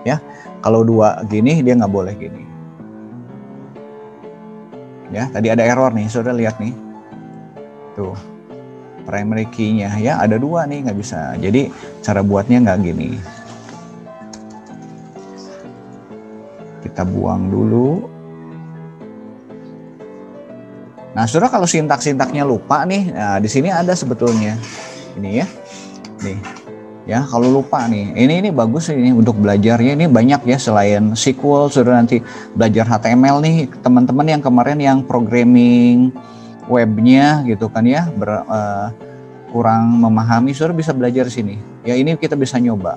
ya. Kalau 2 gini dia nggak boleh gini. Ya tadi ada error nih, sudah lihat nih. Tuh primary key-nya ya ada 2 nih, nggak bisa. Jadi cara buatnya nggak gini. Kita buang dulu. Nah, saudara kalau sintak-sintaknya lupa nih, nah di sini ada sebetulnya. Ini ya. Nih. Ya, kalau lupa nih. Ini bagus ini untuk belajarnya, ini banyak ya selain SQL, saudara nanti belajar HTML nih, teman-teman yang kemarin yang programming webnya gitu kan ya, kurang memahami, saudara bisa belajar di sini. Ya, ini kita bisa nyoba.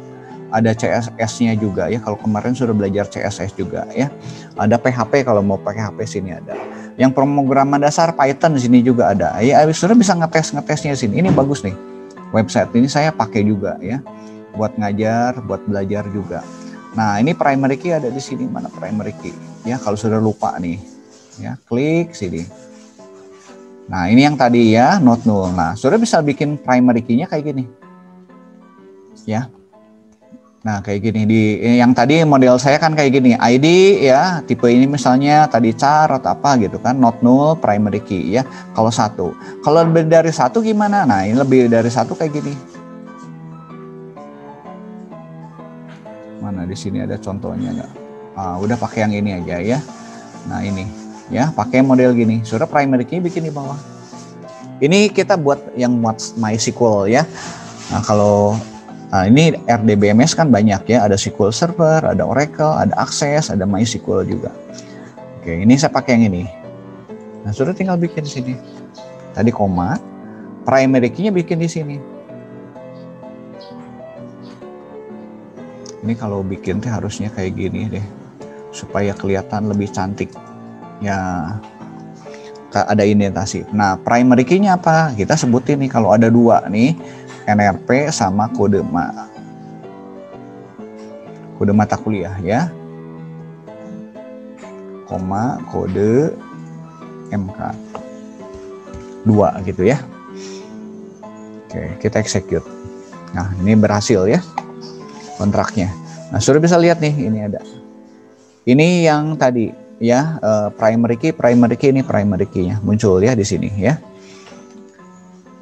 Ada CSS-nya juga ya, kalau kemarin sudah belajar CSS juga ya. Ada PHP kalau mau pakai HP sini ada. Yang pemrograman dasar Python di sini juga ada. Ya, saudara bisa ngetesnya di sini. Ini bagus nih. Website ini saya pakai juga ya. Buat ngajar, buat belajar juga. Nah, ini primary key ada di sini. Mana primary key? Ya, kalau sudah lupa nih. Ya, klik sini. Nah, ini yang tadi ya, not null. Nah, saudara bisa bikin primary key-nya kayak gini. Ya. Nah, kayak gini yang tadi model saya kan kayak gini, ID ya, tipe ini misalnya tadi char atau apa gitu kan, not null primary key ya. Kalau 1. Kalau lebih dari 1 gimana? Nah, ini lebih dari 1 kayak gini. Mana di sini ada contohnya nggak? Udah pakai yang ini aja ya. Nah, ini ya, pakai model gini. Saudara primary key bikin di bawah. Ini kita buat yang MySQL ya. Nah, ini RDBMS kan banyak ya, ada SQL Server, ada Oracle, ada Access, ada MySQL juga. Oke, ini saya pakai yang ini. Nah, sudah tinggal bikin di sini. Tadi koma, primary key-nya bikin di sini. Ini kalau bikin teh harusnya kayak gini deh, supaya kelihatan lebih cantik. Ya, ada indentasi. Nah, primary key-nya apa? Kita sebutin nih kalau ada 2 nih. NRP sama kode mata kuliah ya, koma kode MK 2 gitu ya. Oke, kita execute. Nah, ini berhasil ya kontraknya. Nah, sudah bisa lihat nih, ini ada. Ini yang tadi ya, primary key ini primary key-nya muncul ya di sini ya.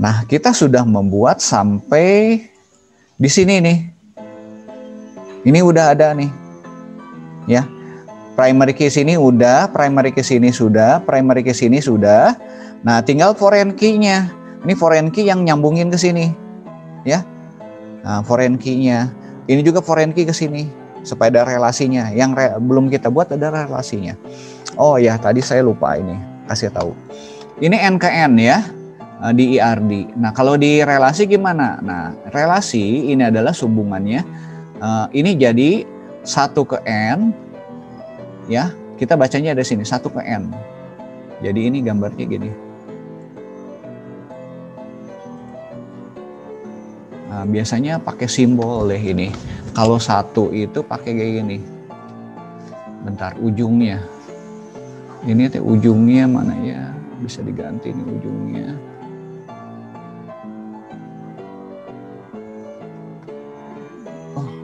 Nah, kita sudah membuat sampai di sini nih. Ini udah ada nih. Ya. Primary key sini udah, primary key sini sudah, primary key sini sudah. Nah, tinggal foreign key-nya. Ini foreign key yang nyambungin ke sini. Ya. Nah, foreign key-nya. Ini juga foreign key ke sini supaya ada relasinya. Yang belum kita buat ada relasinya. Oh ya, tadi saya lupa ini kasih tahu. Ini N ke N ya. Di IRD. Nah, kalau di relasi gimana? Nah, relasi ini adalah hubungannya. Ini jadi 1 ke N. Ya, kita bacanya ada sini 1 ke N. Jadi ini gambarnya gini. Nah, biasanya pakai simbol deh ini. Kalau 1 itu pakai kayak gini. Bentar, ujungnya. Ini teh ujungnya mana ya? Bisa diganti nih ujungnya.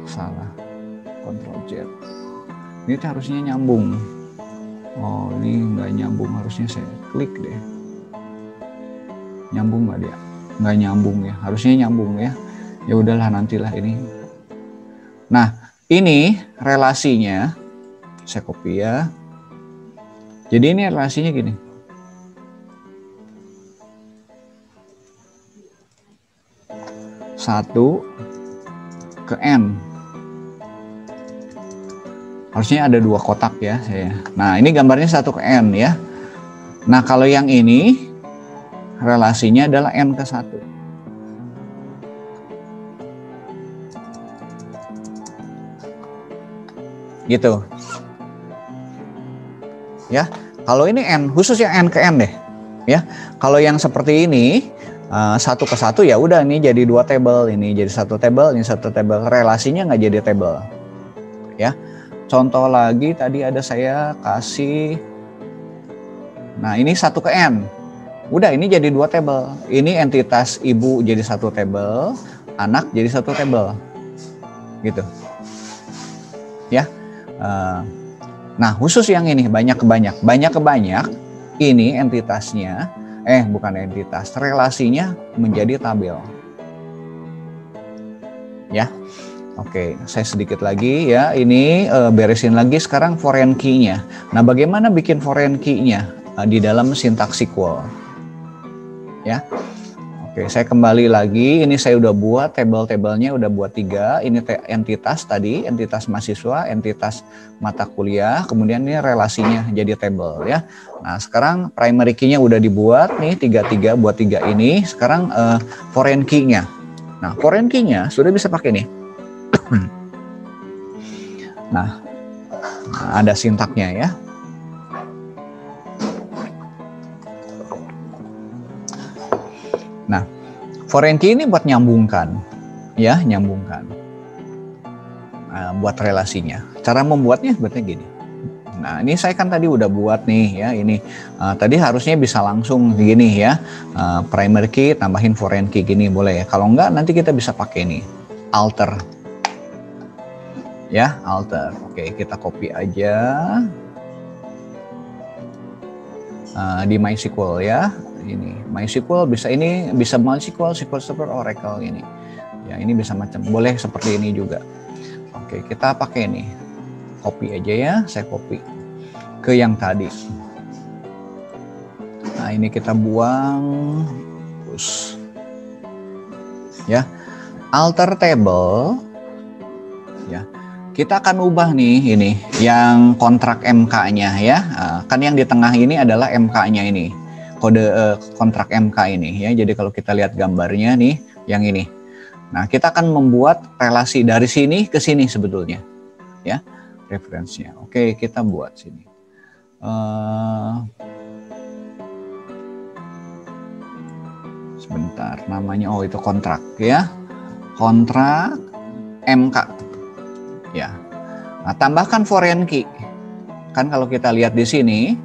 Salah, Ctrl Z. Ini harusnya nyambung. Oh, ini nggak nyambung, harusnya saya klik deh. Nyambung nggak dia? Nggak nyambung ya, harusnya nyambung ya. Ya udahlah, nantilah ini. Nah, ini relasinya saya copy ya. Jadi ini relasinya gini. Satu ke N. Harusnya ada 2 kotak ya saya. Nah, ini gambarnya 1 ke N ya. Nah, kalau yang ini relasinya adalah N ke 1. gitu. Ya, kalau ini N, khusus yang N ke N deh. Ya, kalau yang seperti ini satu ke satu ya udah ini jadi 2 table, ini jadi 1 table, ini 1 table, relasinya nggak jadi table. Ya, contoh lagi tadi ada saya kasih, nah ini 1 ke N, udah ini jadi 2 table, ini entitas ibu jadi 1 table, anak jadi 1 table, gitu. Ya, nah khusus yang ini banyak ke banyak, ini entitasnya, bukan entitas, relasinya menjadi tabel. Ya, oke, saya sedikit lagi ya, ini beresin lagi sekarang foreign key-nya. Nah, bagaimana bikin foreign key-nya di dalam sintaks SQL? Ya, oke, saya kembali lagi, ini saya udah buat tabel-tabelnya, udah buat 3, ini entitas tadi, entitas mahasiswa, entitas mata kuliah, kemudian ini relasinya jadi tabel ya. Nah, sekarang primary key-nya udah dibuat nih, 3 buat 3 ini, sekarang foreign key-nya. Nah, foreign key-nya sudah bisa pakai nih. Nah, ada sintaknya ya. Nah, foreign key ini buat nyambungkan, ya, nyambungkan. Nah, buat relasinya. Cara membuatnya sebetulnya gini. Nah, ini saya kan tadi udah buat nih ya, ini tadi harusnya bisa langsung gini ya, primary key tambahin foreign key gini boleh ya. Kalau enggak nanti kita bisa pakai nih, alter. Ya, alter. Oke, kita copy aja di MySQL ya. Ini MySQL bisa, ini bisa MySQL, SQL Server, Oracle ini. Ya, ini bisa macam, boleh seperti ini juga. Oke, kita pakai nih. Copy aja ya, saya copy ke yang tadi. Nah, ini kita buang, terus ya, alter table ya. Kita akan ubah nih ini yang kontrak MK-nya ya. Kan yang di tengah ini adalah MK-nya ini. Kode kontrak MK ini ya. Jadi kalau kita lihat gambarnya nih yang ini. Nah, kita akan membuat relasi dari sini ke sini sebetulnya. Ya, referensinya. Oke, kita buat sini. Sebentar, namanya itu kontrak ya. Kontrak MK. Ya. Nah, tambahkan foreign key. Kan kalau kita lihat di sini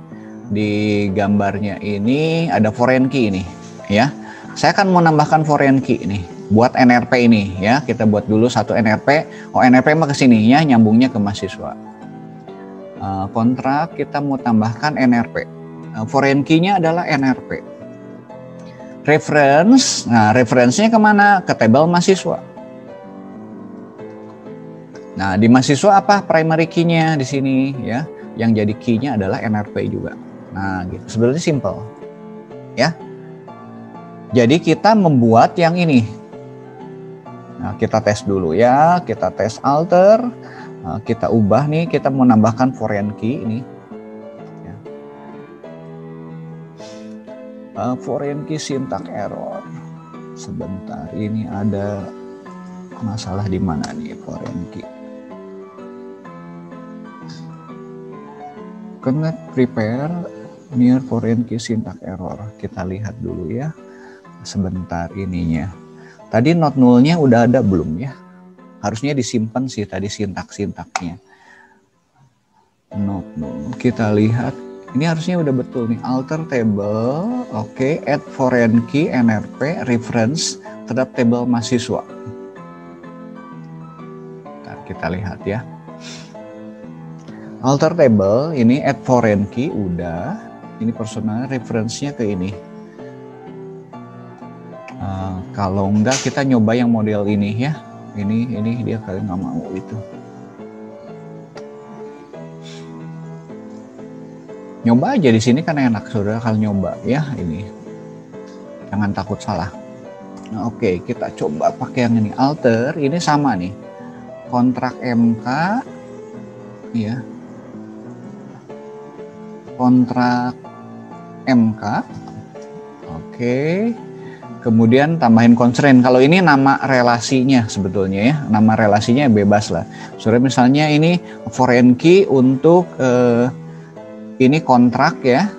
di gambarnya ini ada foreign key ini, ya. Saya akan mau nambahkan foreign key nih buat NRP ini ya. Kita buat dulu satu NRP. Oh, NRP mah ke sini ya, nyambungnya ke mahasiswa. Kontrak kita mau tambahkan NRP. Foreign key-nya adalah NRP. Reference, nah referensinya kemana? Ke tabel mahasiswa. Nah, di mahasiswa apa primary key-nya di sini ya. Yang jadi key-nya adalah NRP juga. Nah, gitu. Sebenarnya simple. Ya. Jadi kita membuat yang ini. Nah, kita tes dulu ya. Kita tes alter. Nah, kita ubah nih, kita mau nambahkan foreign key ini. Ya. Foreign key syntax error. Sebentar, ini ada masalah di mana nih foreign key? Connect prepare near foreign key syntax error. Kita lihat dulu ya. Sebentar ininya. Tadi not null-nya udah ada belum ya? Harusnya disimpan sih tadi sintak-sintaknya. Not null. Kita lihat. Ini harusnya udah betul nih. Alter table. Oke. Add foreign key NRP reference terhadap table mahasiswa. Bentar, kita lihat ya. Alter table ini add foreign key udah, ini personal reference-nya ke ini. Kalau enggak kita nyoba yang model ini ya. Ini dia kalian nggak mau itu. Nyoba aja di sini kan enak, saudara kalau nyoba ya ini. Jangan takut salah. Nah, oke, kita coba pakai yang ini alter. Ini sama nih. Kontrak MK ya. Kontrak MK. Oke. Kemudian tambahin constraint. Kalau ini nama relasinya sebetulnya ya, nama relasinya bebas lah. Saudara misalnya ini foreign key untuk ini kontrak ya.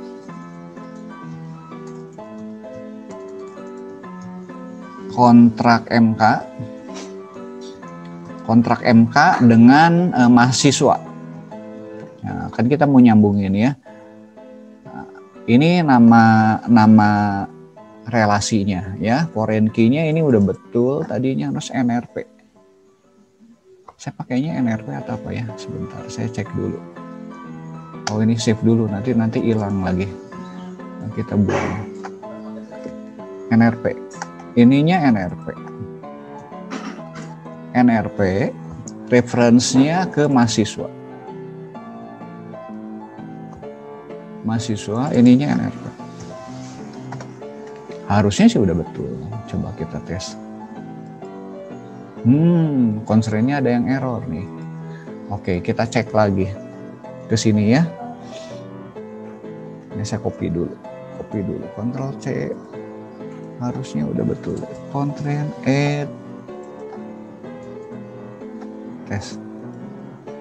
Kontrak MK. Kontrak MK dengan mahasiswa. Nah, kan kita mau nyambungin ya. Nah, ini nama relasinya ya, foreign key-nya ini udah betul tadinya harus NRP. Saya pakainya NRP atau apa ya? Sebentar, saya cek dulu. Oh ini save dulu, nanti hilang lagi. Nah, kita buang. NRP. Ininya NRP. NRP, referensinya ke mahasiswa. Mahasiswa, ininya NRP. Harusnya sih udah betul. Coba kita tes. Constraint-nya ada yang error nih. Oke, kita cek lagi ke sini ya. Ini saya copy dulu. Ctrl C. Harusnya udah betul. Constraint add. Tes.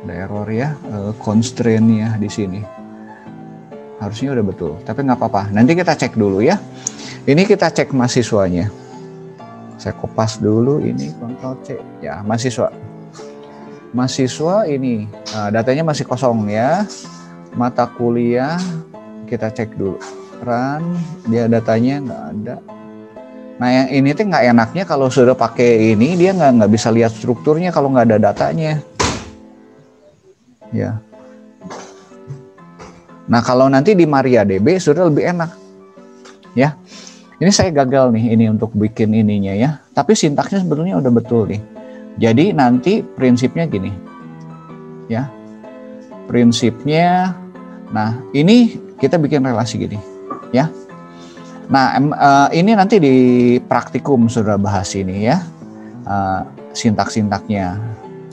Ada error ya. Constraint-nya di sini. Harusnya udah betul. Tapi nggak apa-apa. Nanti kita cek dulu ya. Ini kita cek mahasiswanya. Saya kopas dulu ini Ctrl C. Ya, mahasiswa. Mahasiswa ini datanya masih kosong ya. Mata kuliah kita cek dulu. Run, dia datanya nggak ada. Nah, yang ini tuh nggak enaknya kalau sudah pakai ini dia nggak bisa lihat strukturnya kalau nggak ada datanya. Ya. Nah, kalau nanti di MariaDB sudah lebih enak. Ya. Ini saya gagal nih ini untuk bikin ininya ya. Tapi sintaksnya sebetulnya udah betul nih. Jadi nanti prinsipnya gini. Ya. Prinsipnya nah, ini kita bikin relasi gini, ya. Nah, ini nanti di praktikum sudah bahas ini ya. Sintak-sintaknya.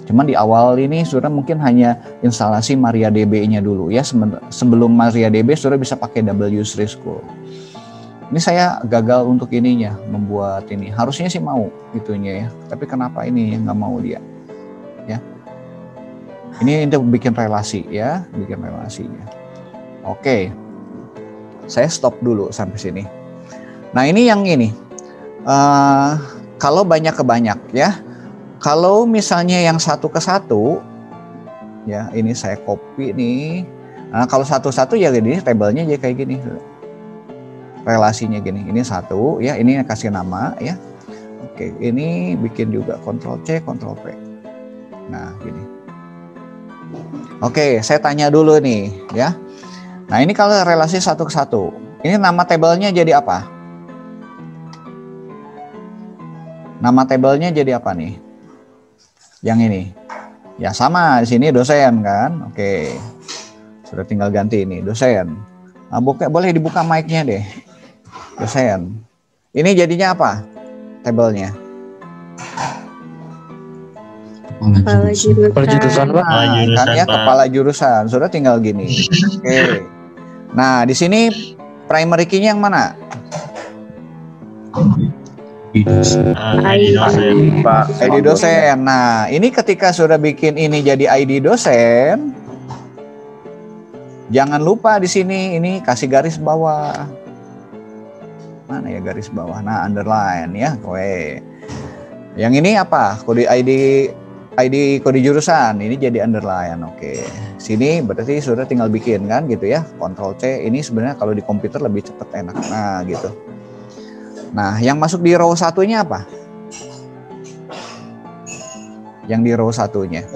Cuman di awal ini sudah mungkin hanya instalasi MariaDB-nya dulu ya. Sebelum MariaDB sudah bisa pakai W3 School. Ini saya gagal untuk ininya, membuat ini. Harusnya sih mau itunya ya. Tapi kenapa ini nggak mau dia? Ya. Ini untuk bikin relasi ya, bikin relasinya. Oke. Saya stop dulu sampai sini. Nah, ini yang ini. Kalau banyak ke banyak ya. Kalau misalnya yang satu ke satu, ya ini saya copy nih. Nah, kalau satu-satu ya gini, tabelnya jadi kayak gini. Relasinya gini, ini satu ya, ini kasih nama ya. Oke, ini bikin juga Ctrl C, Ctrl V. Nah, gini. Oke, saya tanya dulu nih ya. Nah, ini kalau relasi satu ke satu, ini nama tabelnya jadi apa? Nama tabelnya jadi apa nih? Yang ini. Ya sama, di sini dosen kan. Oke. Sudah tinggal ganti ini, dosen. Nah, boleh dibuka mic-nya deh. Dosen. Ini jadinya apa? Tabelnya. Kepala jurusan. Kan ya kepala jurusan. Sudah tinggal gini. Oke. Nah, di sini primary key-nya yang mana? ID dosen. Nah, ini ketika sudah bikin ini jadi ID dosen, jangan lupa di sini ini kasih garis bawah. Mana ya garis bawah? Nah, underline ya. Oke. Yang ini apa? Kode ID kode jurusan. Ini jadi underline. Oke. Sini berarti sudah tinggal bikin kan gitu ya. Ctrl C. Ini sebenarnya kalau di komputer lebih cepat enak. Nah, gitu. Nah, yang masuk di row satunya apa? Yang di row satunya.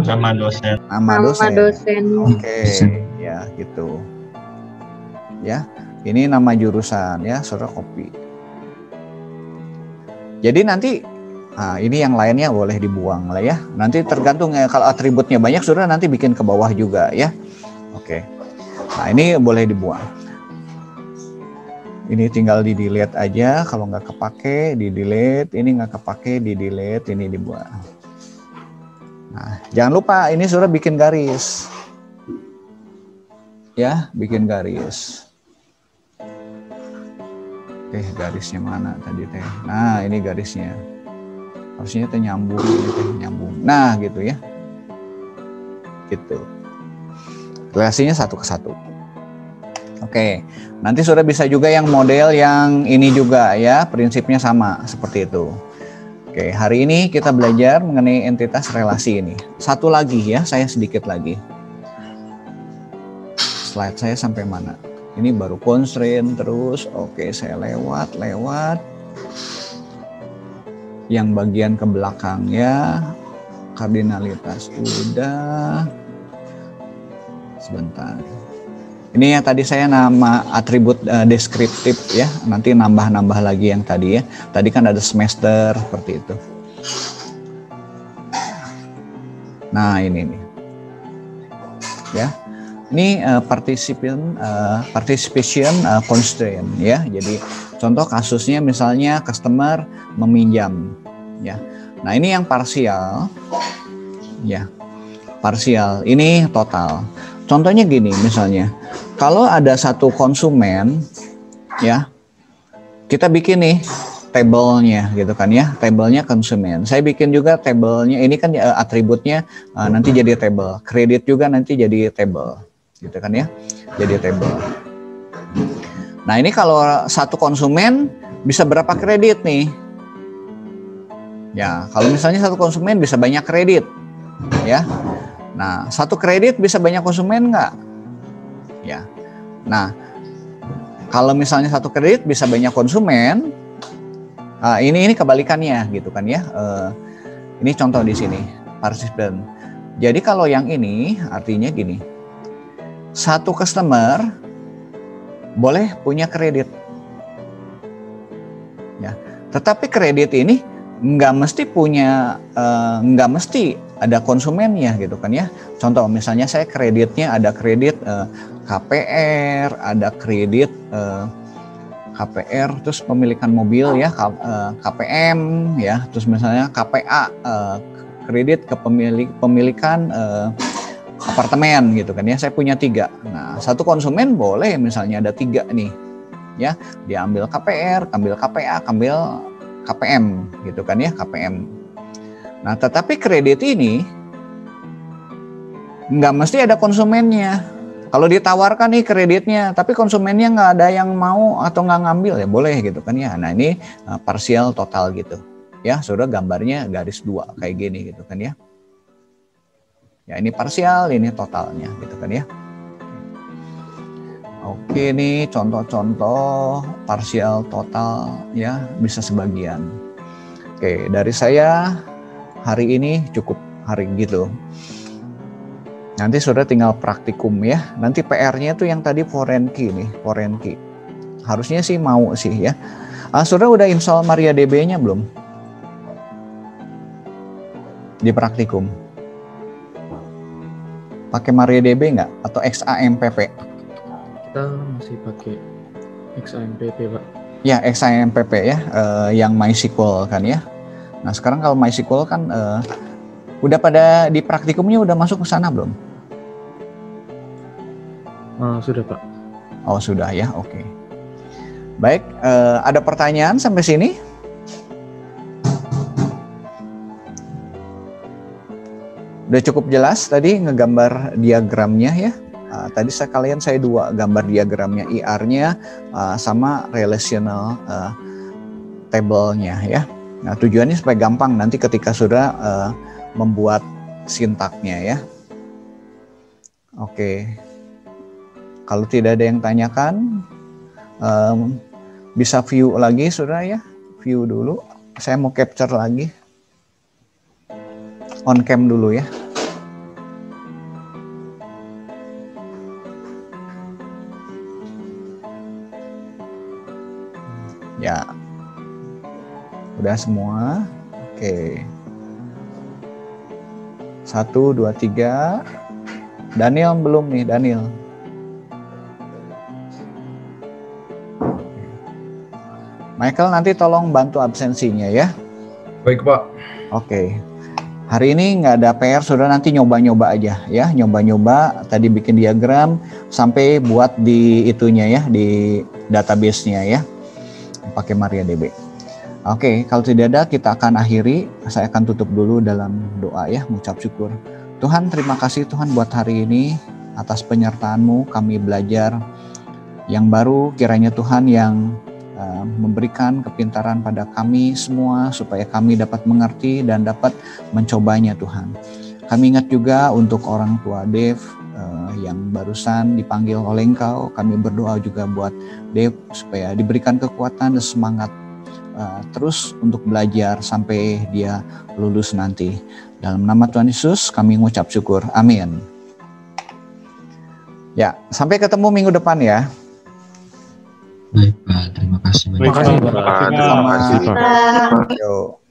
Nama dosen. Nama dosen. Oke, ya gitu. Ya. Ini nama jurusan ya, saudara copy. Jadi nanti, nah ini yang lainnya boleh dibuang lah ya. Nanti tergantung ya, kalau atributnya banyak, saudara nanti bikin ke bawah juga ya. Oke. Nah ini boleh dibuang. Ini tinggal di delete aja, kalau nggak kepake di delete, ini nggak kepake di delete, ini dibuang. Nah jangan lupa ini saudara bikin garis. Ya, bikin garis. Oke, garisnya mana tadi teh? Nah, ini garisnya. Harusnya teh nyambung, ini teh nyambung. Nah, gitu ya. Gitu. Relasinya satu ke satu. Oke, nanti sudah bisa juga yang model yang ini juga ya, prinsipnya sama seperti itu. Oke, hari ini kita belajar mengenai entitas relasi ini. Satu lagi ya, saya sedikit lagi. Slide saya sampai mana? Ini baru constraint terus. Oke, saya lewat. Yang bagian ke belakang ya, kardinalitas udah. Sebentar. Ini yang tadi saya nama atribut deskriptif ya. Nanti nambah lagi yang tadi ya. Tadi kan ada semester seperti itu. Nah ini nih. Ya. Ini participation constraint ya. Jadi contoh kasusnya misalnya customer meminjam ya. Nah ini yang parsial ya. Parsial ini total. Contohnya gini misalnya, kalau ada satu konsumen ya, kita bikin nih tabelnya gitu kan ya, tabelnya konsumen. Saya bikin juga tabelnya, ini kan atributnya nanti jadi tabel, kredit juga nanti jadi tabel gitu kan ya, jadi tabel. Nah ini kalau satu konsumen bisa berapa kredit nih? Ya kalau misalnya satu konsumen bisa banyak kredit ya. Nah, satu kredit bisa banyak konsumen nggak? Ya. Nah, kalau misalnya satu kredit bisa banyak konsumen, ini kebalikannya gitu kan ya. Ini contoh di sini, participant. Jadi kalau yang ini artinya gini, satu customer boleh punya kredit. Ya. Tetapi kredit ini nggak mesti ada konsumennya gitu kan ya. Contoh misalnya saya kreditnya ada kredit KPR, ada kredit KPR terus pemilikan mobil ya, KPM ya, terus misalnya KPA kredit pemilikan apartemen gitu kan ya. Saya punya 3. Nah, satu konsumen boleh misalnya ada 3 nih. Ya, dia ambil KPR, ambil KPA, ambil KPM gitu kan ya, KPM. Nah, tetapi kredit ini nggak mesti ada konsumennya. Kalau ditawarkan nih kreditnya, tapi konsumennya nggak ada yang mau atau nggak ngambil ya boleh gitu kan ya. Nah ini parsial total gitu. Ya, saudara gambarnya garis 2 kayak gini gitu kan ya. Ya ini parsial, ini totalnya gitu kan ya. Oke nih contoh-contoh parsial total ya bisa sebagian. Oke dari saya hari ini cukup hari gitu. Nanti saudara tinggal praktikum ya. Nanti PR-nya tuh yang tadi foreign key nih, foreign key. Harusnya sih mau sih ya. Saudara udah install MariaDB-nya belum? Di praktikum. Pakai MariaDB nggak? Atau XAMPP? Kita masih pakai XAMPP, Pak. Ya, XAMPP ya, yang MySQL kan ya. Nah, sekarang kalau MySQL kan udah pada di praktikumnya udah masuk ke sana belum? Sudah, Pak. Oh, sudah ya. Oke. Baik, ada pertanyaan sampai sini? Udah cukup jelas tadi ngegambar diagramnya ya. Tadi saya 2 gambar diagramnya, IR-nya sama relational table-nya ya. Nah, tujuannya supaya gampang nanti ketika sudah membuat sintaknya ya. Oke. Kalau tidak ada yang tanyakan, bisa view lagi saudara ya. View dulu. Saya mau capture lagi. On cam dulu ya. Ya, udah semua. Oke. 1, 2, 3. Daniel belum nih, Daniel. Michael nanti tolong bantu absensinya ya. Baik, Pak. Oke. Hari ini nggak ada PR, saudara nanti nyoba-nyoba aja ya. Nyoba-nyoba, tadi bikin diagram, sampai buat di itunya ya, di database-nya ya. pakai MariaDB. Oke, kalau tidak ada kita akan akhiri. Saya akan tutup dulu dalam doa ya, mengucap syukur. Tuhan, terima kasih Tuhan buat hari ini atas penyertaan-Mu. Kami belajar yang baru, kiranya Tuhan yang memberikan kepintaran pada kami semua supaya kami dapat mengerti dan dapat mencobanya Tuhan. Kami ingat juga untuk orang tua Dev yang barusan dipanggil oleh Engkau. Kami berdoa juga buat Dev supaya diberikan kekuatan dan semangat terus untuk belajar sampai dia lulus nanti. Dalam nama Tuhan Yesus kami mengucap syukur. Amin. Ya, sampai ketemu minggu depan ya. Baik Pak, terima kasih banyak. Baik, Pak. Terima kasih, Pak. Terima kasih, Pak. Yo.